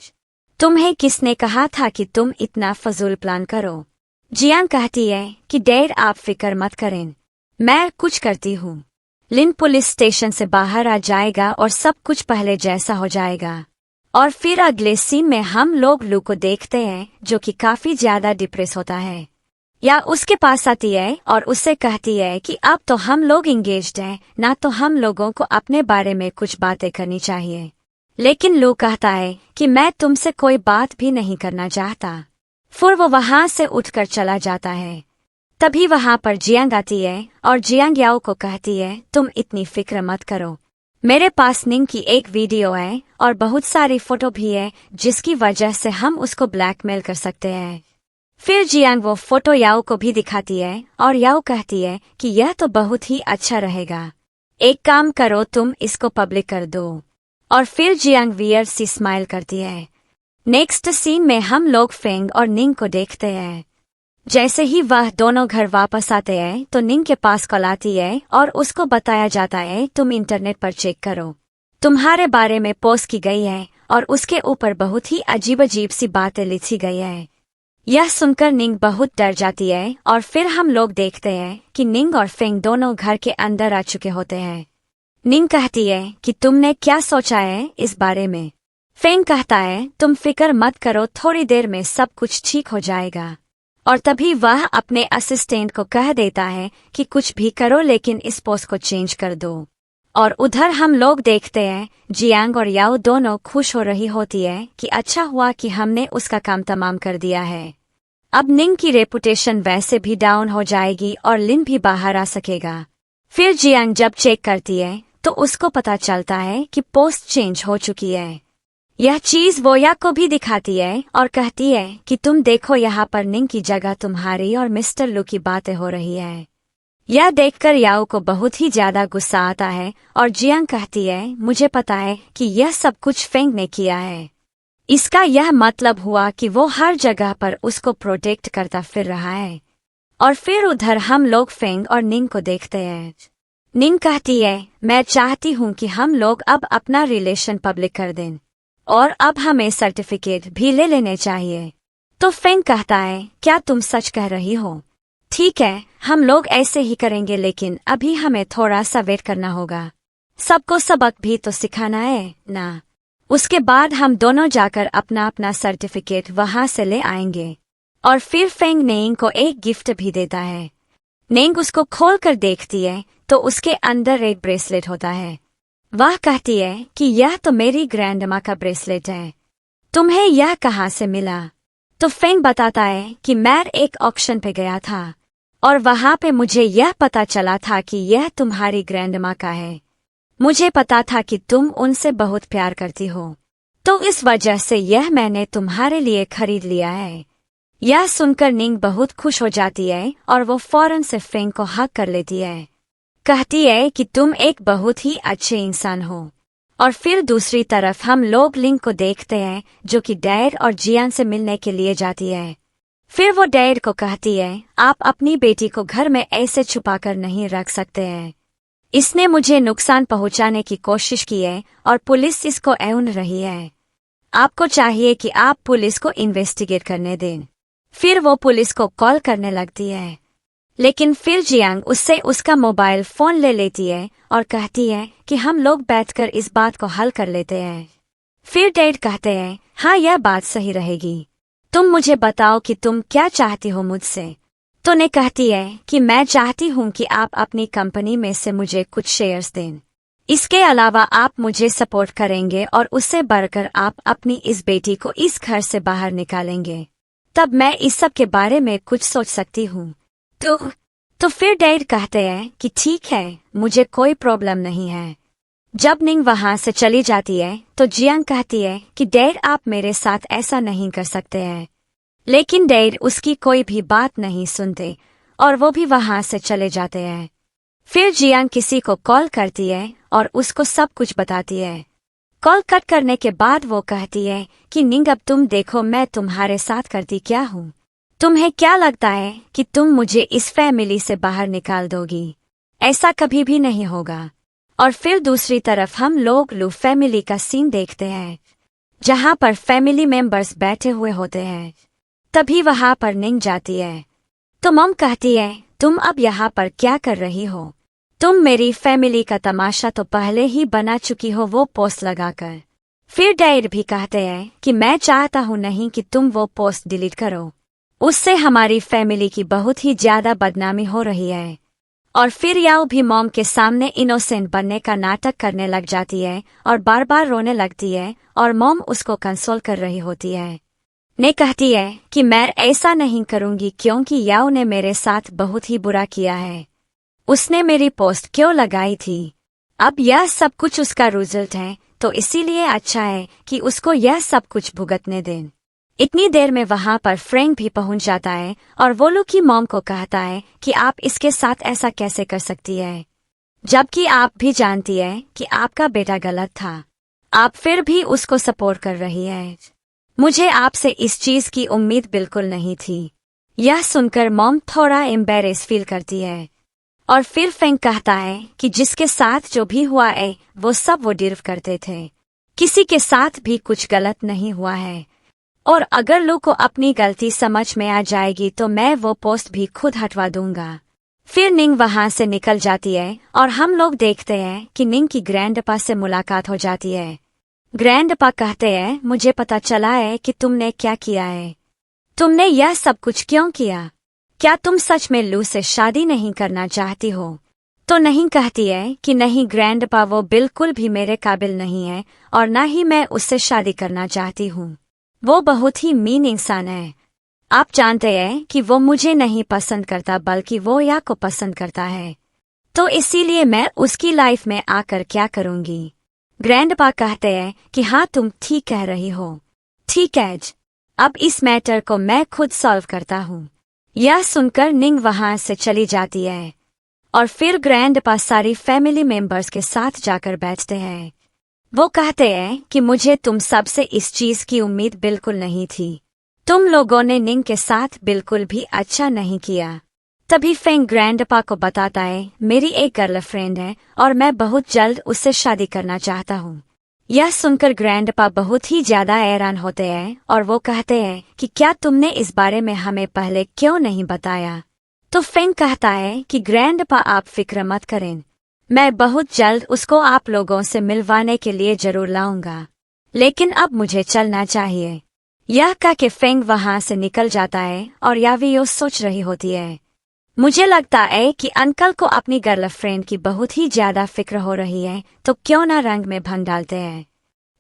तुम्हें किसने कहा था कि तुम इतना फजूल प्लान करो? जियांग कहती है कि डैड आप फिक्र मत करें, मैं कुछ करती हूँ। लिन पुलिस स्टेशन से बाहर आ जाएगा और सब कुछ पहले जैसा हो जाएगा। और फिर अगले सीन में हम लोग लू को देखते हैं, जो कि काफी ज्यादा डिप्रेस होता है। या उसके पास आती है और उससे कहती है कि अब तो हम लोग इंगेज्ड हैं ना, तो हम लोगों को अपने बारे में कुछ बातें करनी चाहिए। लेकिन लू कहता है कि मैं तुमसे कोई बात भी नहीं करना चाहता। फिर वो वहां से उठकर चला जाता है। तभी वहां पर जियांग आती है और जियांग याओ को कहती है तुम इतनी फिक्र मत करो, मेरे पास निंग की एक वीडियो है और बहुत सारी फोटो भी है, जिसकी वजह से हम उसको ब्लैकमेल कर सकते हैं। फिर जियांग वो फोटो याओ को भी दिखाती है और याओ कहती है कि यह तो बहुत ही अच्छा रहेगा, एक काम करो तुम इसको पब्लिक कर दो। और फिर जियांग वियर सी स्माइल करती है। नेक्स्ट सीन में हम लोग फेंग और निंग को देखते हैं। जैसे ही वह दोनों घर वापस आते हैं तो निंग के पास कॉल आती है और उसको बताया जाता है तुम इंटरनेट पर चेक करो, तुम्हारे बारे में पोस्ट की गई है और उसके ऊपर बहुत ही अजीब अजीब सी बातें लिखी गई है। यह सुनकर निंग बहुत डर जाती है और फिर हम लोग देखते हैं कि निंग और फेंग दोनों घर के अंदर आ चुके होते हैं। निंग कहती है कि तुमने क्या सोचा है इस बारे में? फेंग कहता है तुम फिक्र मत करो, थोड़ी देर में सब कुछ ठीक हो जाएगा। और तभी वह अपने असिस्टेंट को कह देता है कि कुछ भी करो लेकिन इस पोस्ट को चेंज कर दो। और उधर हम लोग देखते हैं जियांग और याओ दोनों खुश हो रही होती है कि अच्छा हुआ कि हमने उसका काम तमाम कर दिया है। अब निंग की रेपुटेशन वैसे भी डाउन हो जाएगी और लिन भी बाहर आ सकेगा। फिर जियांग जब चेक करती है तो उसको पता चलता है कि पोस्ट चेंज हो चुकी है। यह चीज वो या को भी दिखाती है और कहती है कि तुम देखो यहाँ पर निंग की जगह तुम्हारी और मिस्टर लू की बातें हो रही है। यह देखकर याओ को बहुत ही ज्यादा गुस्सा आता है और जियांग कहती है, मुझे पता है कि यह सब कुछ फेंग ने किया है। इसका यह मतलब हुआ कि वो हर जगह पर उसको प्रोटेक्ट करता फिर रहा है। और फिर उधर हम लोग फेंग और निंग को देखते हैं। निंग कहती है, मैं चाहती हूँ कि हम लोग अब अपना रिलेशन पब्लिक कर दें और अब हमें सर्टिफिकेट भी ले लेने चाहिए। तो फेंग कहता है, क्या तुम सच कह रही हो? ठीक है, हम लोग ऐसे ही करेंगे, लेकिन अभी हमें थोड़ा सा वेट करना होगा। सबको सबक भी तो सिखाना है ना। उसके बाद हम दोनों जाकर अपना अपना सर्टिफिकेट वहां से ले आएंगे। और फिर फेंग नेंग को एक गिफ्ट भी देता है। नेंग उसको खोल कर देखती है तो उसके अंदर एक ब्रेसलेट होता है। वह कहती है कि यह तो मेरी ग्रैंडमा का ब्रेसलेट है, तुम्हें यह कहाँ से मिला? तो फेंग बताता है कि मैं एक ऑक्शन पे गया था और वहां पे मुझे यह पता चला था कि यह तुम्हारी ग्रैंडमा का है। मुझे पता था कि तुम उनसे बहुत प्यार करती हो, तो इस वजह से यह मैंने तुम्हारे लिए खरीद लिया है। यह सुनकर निंग बहुत खुश हो जाती है और वो फौरन से फेंग को हक कर लेती है। कहती है कि तुम एक बहुत ही अच्छे इंसान हो। और फिर दूसरी तरफ हम लोग लिंग को देखते हैं जो कि डैड और जियान से मिलने के लिए जाती है। फिर वो डैड को कहती है, आप अपनी बेटी को घर में ऐसे छुपाकर नहीं रख सकते हैं। इसने मुझे नुकसान पहुंचाने की कोशिश की है और पुलिस इसको ढूंढ रही है। आपको चाहिए कि आप पुलिस को इन्वेस्टिगेट करने दें। फिर वो पुलिस को कॉल करने लगती है, लेकिन फिर जियांग उससे उसका मोबाइल फोन ले लेती है और कहती है कि हम लोग बैठकर इस बात को हल कर लेते हैं। फिर डैड कहते हैं, हाँ यह बात सही रहेगी, तुम मुझे बताओ कि तुम क्या चाहती हो मुझसे। तो ने कहती है कि मैं चाहती हूँ कि आप अपनी कंपनी में से मुझे कुछ शेयर्स दें। इसके अलावा आप मुझे सपोर्ट करेंगे और उससे बढ़कर आप अपनी इस बेटी को इस घर से बाहर निकालेंगे, तब मैं इस सब के बारे में कुछ सोच सकती हूँ। तो फिर डैड कहते हैं कि ठीक है, मुझे कोई प्रॉब्लम नहीं है। जब निंग वहां से चली जाती है तो जियांग कहती है कि डैड आप मेरे साथ ऐसा नहीं कर सकते हैं, लेकिन डैड उसकी कोई भी बात नहीं सुनते और वो भी वहां से चले जाते हैं। फिर जियांग किसी को कॉल करती है और उसको सब कुछ बताती है। कॉल कट करने के बाद वो कहती है कि निंग अब तुम देखो मैं तुम्हारे साथ करती क्या हूँ। तुम्हें क्या लगता है कि तुम मुझे इस फैमिली से बाहर निकाल दोगी? ऐसा कभी भी नहीं होगा। और फिर दूसरी तरफ हम लोग लू फैमिली का सीन देखते हैं जहां पर फैमिली मेंबर्स बैठे हुए होते हैं। तभी वहां पर निंग जाती है तो मॉम कहती है, तुम अब यहाँ पर क्या कर रही हो? तुम मेरी फैमिली का तमाशा तो पहले ही बना चुकी हो वो पोस्ट लगाकर। फिर डैड भी कहते हैं कि मैं चाहता हूँ नहीं कि तुम वो पोस्ट डिलीट करो, उससे हमारी फैमिली की बहुत ही ज्यादा बदनामी हो रही है। और फिर याओ भी मॉम के सामने इनोसेंट बनने का नाटक करने लग जाती है और बार बार रोने लगती है और मॉम उसको कंसोल कर रही होती है। ने कहती है कि मैं ऐसा नहीं करूंगी क्योंकि याओ ने मेरे साथ बहुत ही बुरा किया है। उसने मेरी पोस्ट क्यों लगाई थी? अब यह सब कुछ उसका रिजल्ट है, तो इसीलिए अच्छा है कि उसको यह सब कुछ भुगतने दें। इतनी देर में वहां पर फ्रैंक भी पहुंच जाता है और वो लू की मॉम को कहता है कि आप इसके साथ ऐसा कैसे कर सकती है, जबकि आप भी जानती है कि आपका बेटा गलत था, आप फिर भी उसको सपोर्ट कर रही है। मुझे आपसे इस चीज की उम्मीद बिल्कुल नहीं थी। यह सुनकर मॉम थोड़ा एम्बेरेस फील करती है और फिर फ्रैंक कहता है कि जिसके साथ जो भी हुआ है वो सब वो डिर्व करते थे, किसी के साथ भी कुछ गलत नहीं हुआ है और अगर लोग को अपनी गलती समझ में आ जाएगी तो मैं वो पोस्ट भी खुद हटवा दूंगा। फिर निंग वहां से निकल जाती है और हम लोग देखते हैं कि निंग की ग्रैंडपा से मुलाकात हो जाती है। ग्रैंडपा कहते हैं, मुझे पता चला है कि तुमने क्या किया है। तुमने यह सब कुछ क्यों किया? क्या तुम सच में लू से शादी नहीं करना चाहती हो? तो नहीं कहती है कि नहीं ग्रैंडपा, वो बिल्कुल भी मेरे काबिल नहीं है और न ही मैं उससे शादी करना चाहती हूँ। वो बहुत ही मीन इंसान है। आप जानते हैं कि वो मुझे नहीं पसंद करता बल्कि वो या को पसंद करता है, तो इसीलिए मैं उसकी लाइफ में आकर क्या करूंगी? ग्रैंडपा कहते हैं कि हाँ तुम ठीक कह रही हो। ठीक है, अब इस मैटर को मैं खुद सॉल्व करता हूँ। यह सुनकर निंग वहां से चली जाती है। और फिर ग्रैंडपा सारी फैमिली मेंबर्स के साथ जाकर बैठते हैं। वो कहते हैं कि मुझे तुम सबसे इस चीज की उम्मीद बिल्कुल नहीं थी। तुम लोगों ने निंग के साथ बिल्कुल भी अच्छा नहीं किया। तभी फेंग ग्रैंडपा को बताता है, मेरी एक गर्लफ्रेंड है और मैं बहुत जल्द उससे शादी करना चाहता हूँ। यह सुनकर ग्रैंडपा बहुत ही ज्यादा हैरान होते हैं और वो कहते हैं कि क्या तुमने इस बारे में हमें पहले क्यों नहीं बताया। तो फेंग कहता है कि ग्रैंडपा आप फिक्र मत करें, मैं बहुत जल्द उसको आप लोगों से मिलवाने के लिए जरूर लाऊंगा, लेकिन अब मुझे चलना चाहिए। यह कह के फेंग वहां से निकल जाता है और यावियो सोच रही होती है, मुझे लगता है कि अंकल को अपनी गर्लफ्रेंड की बहुत ही ज्यादा फिक्र हो रही है, तो क्यों ना रंग में भंग डालते हैं।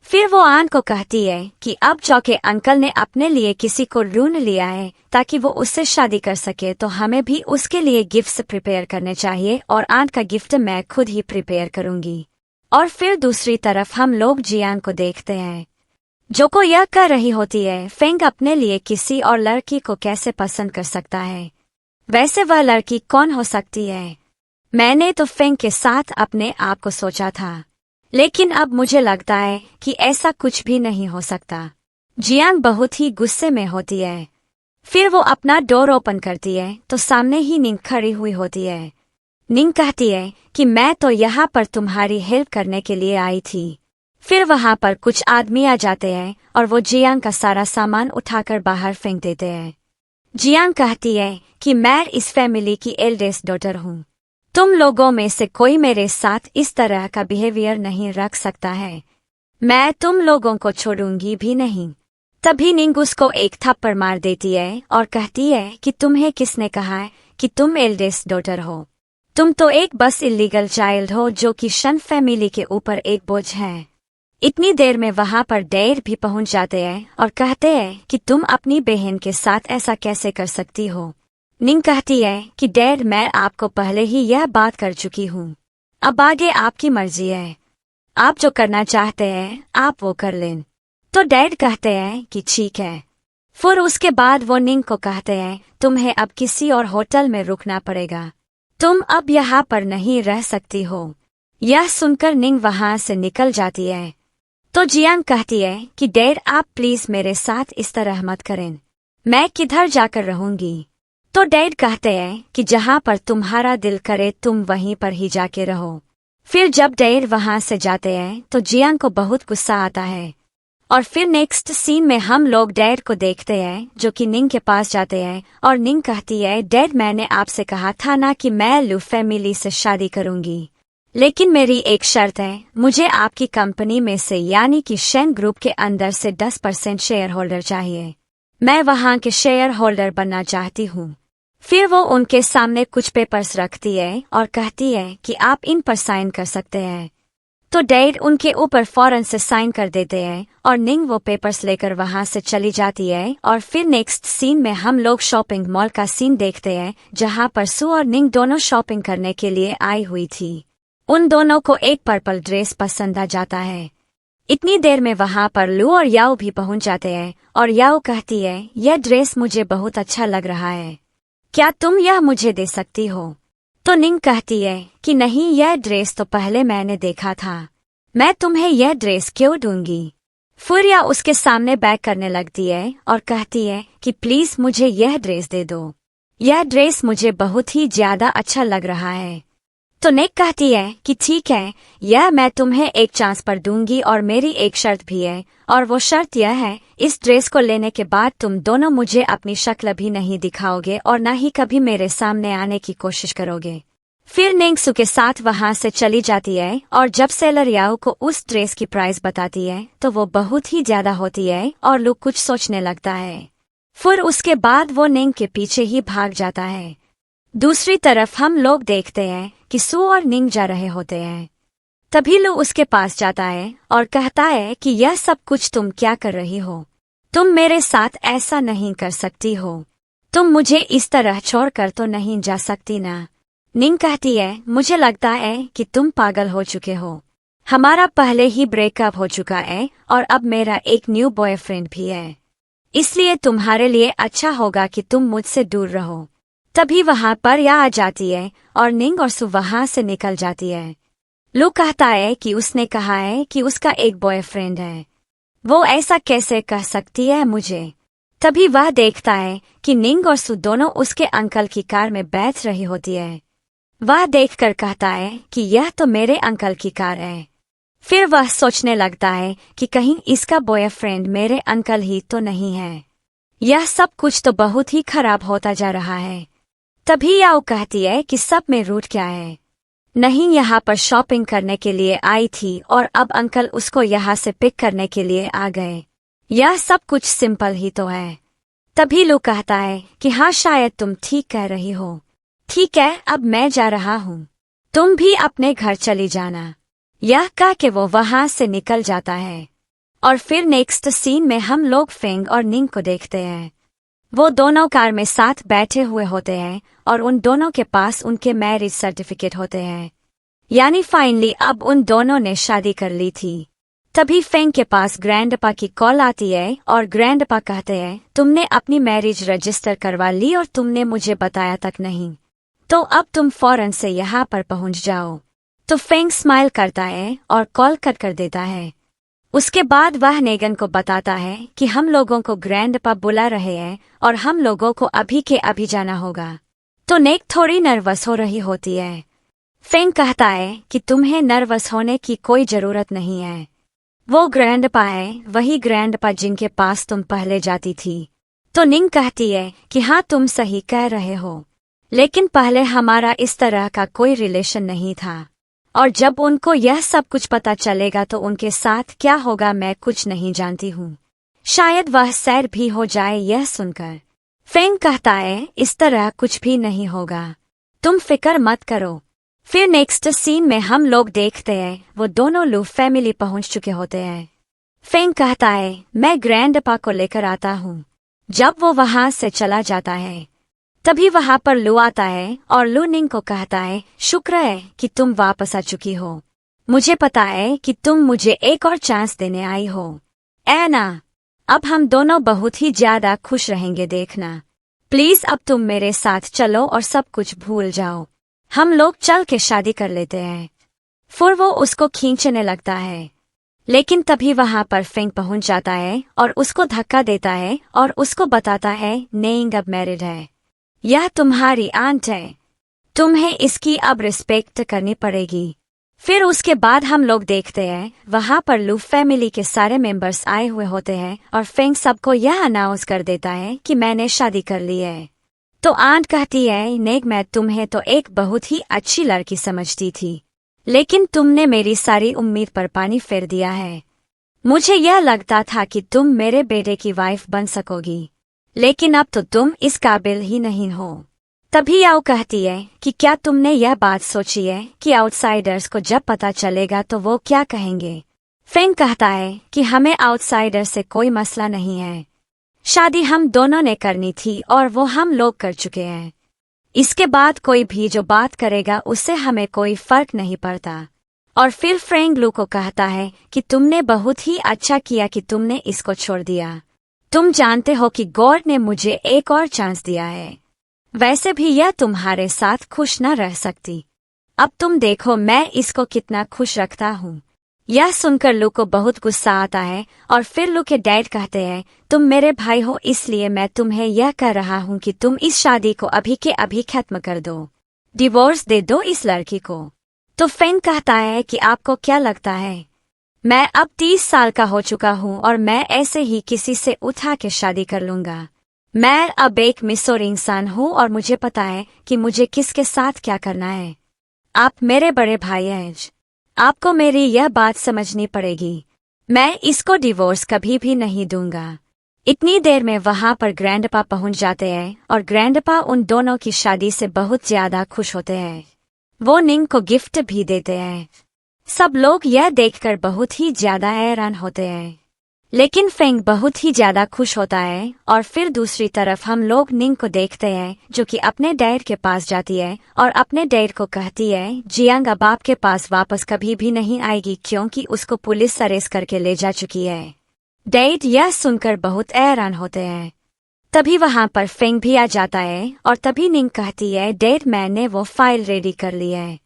फिर वो आन को कहती है कि अब चौके अंकल ने अपने लिए किसी को ढूंढ लिया है ताकि वो उससे शादी कर सके, तो हमें भी उसके लिए गिफ्ट्स प्रिपेयर करने चाहिए और आन का गिफ्ट मैं खुद ही प्रिपेयर करूंगी। और फिर दूसरी तरफ हम लोग जियान को देखते हैं, जो को यह कह रही होती है, फेंग अपने लिए किसी और लड़की को कैसे पसंद कर सकता है, वैसे वह लड़की कौन हो सकती है। मैंने तो फेंग के साथ अपने आप को सोचा था, लेकिन अब मुझे लगता है कि ऐसा कुछ भी नहीं हो सकता। जियांग बहुत ही गुस्से में होती है। फिर वो अपना डोर ओपन करती है तो सामने ही निंग खड़ी हुई होती है। निंग कहती है कि मैं तो यहाँ पर तुम्हारी हेल्प करने के लिए आई थी। फिर वहाँ पर कुछ आदमी आ जाते हैं और वो जियांग का सारा सामान उठाकर बाहर फेंक देते हैं। जियांग कहती है कि मैं इस फैमिली की एल्डेस्ट डॉटर हूँ, तुम लोगों में से कोई मेरे साथ इस तरह का बिहेवियर नहीं रख सकता है, मैं तुम लोगों को छोड़ूंगी भी नहीं। तभी निंग उसको एक थप्पड़ मार देती है और कहती है कि तुम्हें किसने कहा है कि तुम एल्डेस्ट डॉटर हो, तुम तो एक बस इलीगल चाइल्ड हो जो कि शन फैमिली के ऊपर एक बोझ है। इतनी देर में वहां पर डैड भी पहुंच जाते हैं और कहते हैं कि तुम अपनी बहन के साथ ऐसा कैसे कर सकती हो। निंग कहती है कि डैड मैं आपको पहले ही यह बात कर चुकी हूँ, अब आगे आपकी मर्जी है, आप जो करना चाहते हैं आप वो कर लें। तो डैड कहते हैं कि ठीक है। फिर उसके बाद वो निंग को कहते हैं तुम्हें अब किसी और होटल में रुकना पड़ेगा, तुम अब यहाँ पर नहीं रह सकती हो। यह सुनकर निंग वहां से निकल जाती है। तो जियांग कहती है कि डैड आप प्लीज मेरे साथ इस तरह मत करें, मैं किधर जाकर रहूंगी। तो डैड कहते हैं कि जहां पर तुम्हारा दिल करे तुम वहीं पर ही जाके रहो। फिर जब डैड वहां से जाते हैं तो जियांग को बहुत गुस्सा आता है। और फिर नेक्स्ट सीन में हम लोग डैड को देखते हैं जो कि निंग के पास जाते हैं और निंग कहती है डैड मैंने आपसे कहा था ना कि मैं लू फैमिली से शादी करूंगी, लेकिन मेरी एक शर्त है, मुझे आपकी कंपनी में से यानी कि शेन ग्रुप के अंदर से 10% शेयर होल्डर चाहिए, मैं वहां के शेयर होल्डर बनना चाहती हूँ। फिर वो उनके सामने कुछ पेपर्स रखती है और कहती है कि आप इन पर साइन कर सकते हैं। तो डैड उनके ऊपर फौरन से साइन कर देते हैं और निंग वो पेपर्स लेकर वहां से चली जाती है। और फिर नेक्स्ट सीन में हम लोग शॉपिंग मॉल का सीन देखते हैं जहां पर सू और निंग दोनों शॉपिंग करने के लिए आई हुई थी। उन दोनों को एक पर्पल ड्रेस पसंद आ जाता है। इतनी देर में वहां पर लू और याओ भी पहुंच जाते हैं और याओ कहती है यह ड्रेस मुझे बहुत अच्छा लग रहा है, क्या तुम यह मुझे दे सकती हो। तो निंग कहती है कि नहीं, यह ड्रेस तो पहले मैंने देखा था, मैं तुम्हें यह ड्रेस क्यों दूंगी। फिर या उसके सामने बैक करने लगती है और कहती है कि प्लीज मुझे यह ड्रेस दे दो, यह ड्रेस मुझे बहुत ही ज्यादा अच्छा लग रहा है। तो निक कहती है कि ठीक है, यह मैं तुम्हें एक चांस पर दूंगी और मेरी एक शर्त भी है, और वो शर्त यह है इस ड्रेस को लेने के बाद तुम दोनों मुझे अपनी शक्ल भी नहीं दिखाओगे और न ही कभी मेरे सामने आने की कोशिश करोगे। फिर निंगसू के साथ वहां से चली जाती है और जब सेलर याओ को उस ड्रेस की प्राइस बताती है तो वो बहुत ही ज्यादा होती है और लू कुछ सोचने लगता है। फिर उसके बाद वो निंग के पीछे ही भाग जाता है। दूसरी तरफ हम लोग देखते हैं कि सू और निंग जा रहे होते हैं। तभी लू उसके पास जाता है और कहता है कि यह सब कुछ तुम क्या कर रही हो, तुम मेरे साथ ऐसा नहीं कर सकती हो, तुम मुझे इस तरह छोड़कर तो नहीं जा सकती ना। निंग कहती है मुझे लगता है कि तुम पागल हो चुके हो, हमारा पहले ही ब्रेकअप हो चुका है और अब मेरा एक न्यू बॉयफ्रेंड भी है, इसलिए तुम्हारे लिए अच्छा होगा कि तुम मुझसे दूर रहो। तभी वहां पर या आ जाती है और निंग और सु वहां से निकल जाती है। लू कहता है कि उसने कहा है कि उसका एक बॉयफ्रेंड है, वो ऐसा कैसे कह सकती है मुझे। तभी वह देखता है कि निंग और सु दोनों उसके अंकल की कार में बैठ रही होती है। वह देखकर कहता है कि यह तो मेरे अंकल की कार है। फिर वह सोचने लगता है कि कहीं इसका बॉयफ्रेंड मेरे अंकल ही तो नहीं है। यह सब कुछ तो बहुत ही खराब होता जा रहा है। तभी याओ कहती है कि सब में रूट क्या है। नहीं, यहाँ पर शॉपिंग करने के लिए आई थी और अब अंकल उसको यहाँ से पिक करने के लिए आ गए। यह सब कुछ सिंपल ही तो है। तभी लू कहता है कि हाँ, शायद तुम ठीक कह रही हो। ठीक है, अब मैं जा रहा हूँ, तुम भी अपने घर चली जाना। यह कह के वो वहां से निकल जाता है। और फिर नेक्स्ट सीन में हम लोग फेंग और निंग को देखते हैं। वो दोनों कार में साथ बैठे हुए होते हैं और उन दोनों के पास उनके मैरिज सर्टिफिकेट होते हैं, यानी फाइनली अब उन दोनों ने शादी कर ली थी। तभी फेंग के पास ग्रैंडपा की कॉल आती है और ग्रैंडपा कहते हैं, तुमने अपनी मैरिज रजिस्टर करवा ली और तुमने मुझे बताया तक नहीं, तो अब तुम फौरन से यहाँ पर पहुँच जाओ। तो फेंग स्माइल करता है और कॉल कट कर देता है। उसके बाद वह नेगन को बताता है कि हम लोगों को ग्रैंडपा बुला रहे हैं और हम लोगों को अभी के अभी जाना होगा। तो नेग थोड़ी नर्वस हो रही होती है। फेंग कहता है कि तुम्हें नर्वस होने की कोई जरूरत नहीं है, वो ग्रैंडपा है, वही ग्रैंडपा जिनके पास तुम पहले जाती थी। तो निंग कहती है कि हाँ, तुम सही कह रहे हो, लेकिन पहले हमारा इस तरह का कोई रिलेशन नहीं था, और जब उनको यह सब कुछ पता चलेगा तो उनके साथ क्या होगा मैं कुछ नहीं जानती हूँ। शायद वह सैड भी हो जाए यह सुनकर। फेंग कहता है, इस तरह कुछ भी नहीं होगा, तुम फिक्र मत करो। फिर नेक्स्ट सीन में हम लोग देखते हैं वो दोनों लू फैमिली पहुंच चुके होते हैं। फेंग कहता है, मैं ग्रैंडपा को लेकर आता हूँ। जब वो वहां से चला जाता है तभी वहां पर लू आता है और लू निंग को कहता है, शुक्र है कि तुम वापस आ चुकी हो, मुझे पता है कि तुम मुझे एक और चांस देने आई हो। एना, अब हम दोनों बहुत ही ज्यादा खुश रहेंगे, देखना। प्लीज अब तुम मेरे साथ चलो और सब कुछ भूल जाओ, हम लोग चल के शादी कर लेते हैं। फिर वो उसको खींचने लगता है, लेकिन तभी वहां पर फेंग पहुंच जाता है और उसको धक्का देता है और उसको बताता है, नेइंग अब मैरिड है, यह तुम्हारी आंट है, तुम्हें इसकी अब रिस्पेक्ट करनी पड़ेगी। फिर उसके बाद हम लोग देखते हैं वहां पर लू फैमिली के सारे मेंबर्स आए हुए होते हैं और फेंग सबको यह अनाउंस कर देता है कि मैंने शादी कर ली है। तो आंट कहती है, नेग, मैं तुम्हें तो एक बहुत ही अच्छी लड़की समझती थी, लेकिन तुमने मेरी सारी उम्मीद पर पानी फेर दिया है। मुझे यह लगता था कि तुम मेरे बेटे की वाइफ बन सकोगी, लेकिन अब तो तुम इस काबिल ही नहीं हो। तभी याओ कहती है कि क्या तुमने यह बात सोची है कि आउटसाइडर्स को जब पता चलेगा तो वो क्या कहेंगे। फेंग कहता है कि हमें आउटसाइडर से कोई मसला नहीं है, शादी हम दोनों ने करनी थी और वो हम लोग कर चुके हैं, इसके बाद कोई भी जो बात करेगा उससे हमें कोई फर्क नहीं पड़ता। और फिर फेंग लू को कहता है कि तुमने बहुत ही अच्छा किया कि तुमने इसको छोड़ दिया, तुम जानते हो कि गॉड ने मुझे एक और चांस दिया है, वैसे भी यह तुम्हारे साथ खुश न रह सकती, अब तुम देखो मैं इसको कितना खुश रखता हूँ। यह सुनकर लू को बहुत गुस्सा आता है और फिर लू के डैड कहते हैं, तुम मेरे भाई हो इसलिए मैं तुम्हें यह कह रहा हूँ कि तुम इस शादी को अभी के अभी खत्म कर दो, डिवोर्स दे दो इस लड़की को। तो फेंग कहता है कि आपको क्या लगता है, मैं अब 30 साल का हो चुका हूँ और मैं ऐसे ही किसी से उठा के शादी कर लूंगा। मैं अब एक मिसोर इंसान हूँ और मुझे पता है कि मुझे किसके साथ क्या करना है। आप मेरे बड़े भाई हैं, आपको मेरी यह बात समझनी पड़ेगी, मैं इसको डिवोर्स कभी भी नहीं दूंगा। इतनी देर में वहां पर ग्रैंडपा पहुंच जाते हैं और ग्रैंडपा उन दोनों की शादी से बहुत ज्यादा खुश होते हैं, वो निंग को गिफ्ट भी देते हैं। सब लोग यह देखकर बहुत ही ज्यादा हैरान होते हैं, लेकिन फेंग बहुत ही ज्यादा खुश होता है। और फिर दूसरी तरफ हम लोग निंग को देखते हैं जो कि अपने डैड के पास जाती है और अपने डैड को कहती है, जियांग अब आपके पास वापस कभी भी नहीं आएगी क्योंकि उसको पुलिस अरेस्ट करके ले जा चुकी है। डैड यह सुनकर बहुत हैरान होते हैं। तभी वहां पर फेंग भी आ जाता है और तभी निंग कहती है, डैड मैंने वो फाइल रेडी कर ली है,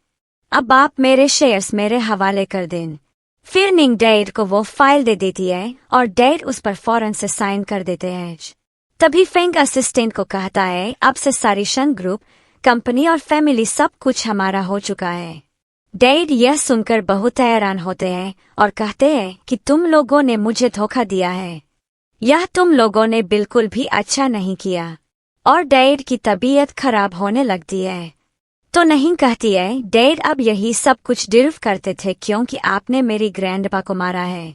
अब आप मेरे शेयर्स मेरे हवाले कर दें। फिर निंग डैड को वो फाइल दे देती है और डैड उस पर फौरन से साइन कर देते हैं। तभी फेंग असिस्टेंट को कहता है, अब से सारी शन ग्रुप, कंपनी और फैमिली सब कुछ हमारा हो चुका है। डैड यह सुनकर बहुत हैरान होते हैं और कहते हैं कि तुम लोगों ने मुझे धोखा दिया है, यह तुम लोगों ने बिल्कुल भी अच्छा नहीं किया। और डैड की तबीयत खराब होने लगती है। तो नहीं कहती है, डैड अब यही सब कुछ डिर्व करते थे क्योंकि आपने मेरी ग्रैंडपा को मारा है,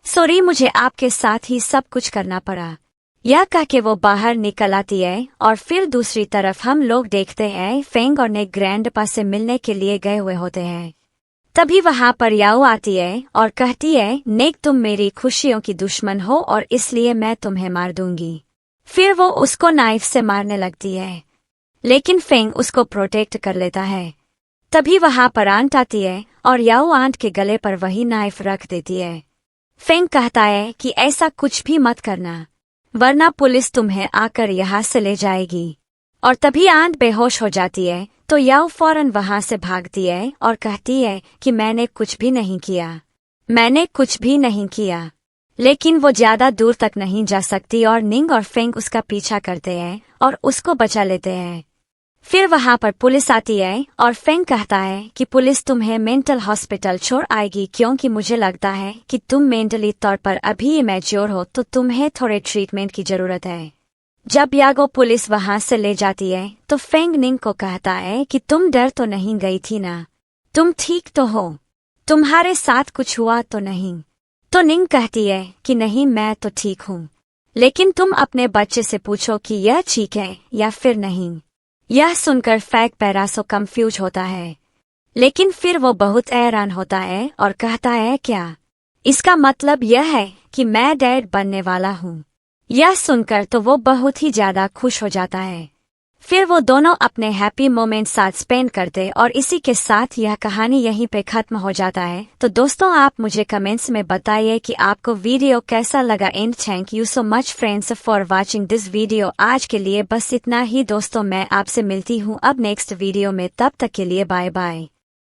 सॉरी मुझे आपके साथ ही सब कुछ करना पड़ा। यह कह के वो बाहर निकल आती है और फिर दूसरी तरफ हम लोग देखते हैं फेंग और नेक ग्रैंडपा से मिलने के लिए गए हुए होते हैं। तभी वहां पर याओ आती है और कहती है, नेक तुम मेरी खुशियों की दुश्मन हो और इसलिए मैं तुम्हें मार दूंगी। फिर वो उसको नाइफ से मारने लगती है, लेकिन फेंग उसको प्रोटेक्ट कर लेता है। तभी वहां पर आंट आती है और याओ आंट के गले पर वही नाइफ रख देती है। फेंग कहता है कि ऐसा कुछ भी मत करना, वरना पुलिस तुम्हें आकर यहाँ से ले जाएगी। और तभी आंट बेहोश हो जाती है तो याओ फौरन वहां से भागती है और कहती है कि मैंने कुछ भी नहीं किया, मैंने कुछ भी नहीं किया। लेकिन वो ज्यादा दूर तक नहीं जा सकती और निंग और फेंग उसका पीछा करते हैं और उसको बचा लेते हैं। फिर वहां पर पुलिस आती है और फेंग कहता है कि पुलिस तुम्हें मेंटल हॉस्पिटल छोड़ आएगी क्योंकि मुझे लगता है कि तुम मेंटली तौर पर अभी इमेच्योर हो तो तुम्हें थोड़े ट्रीटमेंट की जरूरत है। जब यागो पुलिस वहां से ले जाती है तो फेंग निंग को कहता है कि तुम डर तो नहीं गई थी ना, तुम ठीक तो हो, तुम्हारे साथ कुछ हुआ तो नहीं। तो निंग कहती है कि नहीं मैं तो ठीक हूँ, लेकिन तुम अपने बच्चे से पूछो कि यह ठीक है या फिर नहीं। यह सुनकर फैक पैरासो कंफ्यूज होता है, लेकिन फिर वो बहुत हैरान होता है और कहता है, क्या इसका मतलब यह है कि मैं डैड बनने वाला हूँ। यह सुनकर तो वो बहुत ही ज्यादा खुश हो जाता है। फिर वो दोनों अपने हैप्पी मोमेंट साथ स्पेंड करते और इसी के साथ यह कहानी यहीं पे खत्म हो जाता है। तो दोस्तों आप मुझे कमेंट्स में बताइए कि आपको वीडियो कैसा लगा। And thank you so much friends for watching this video. आज के लिए बस इतना ही दोस्तों, मैं आपसे मिलती हूँ अब नेक्स्ट वीडियो में, तब तक के लिए बाय बाय।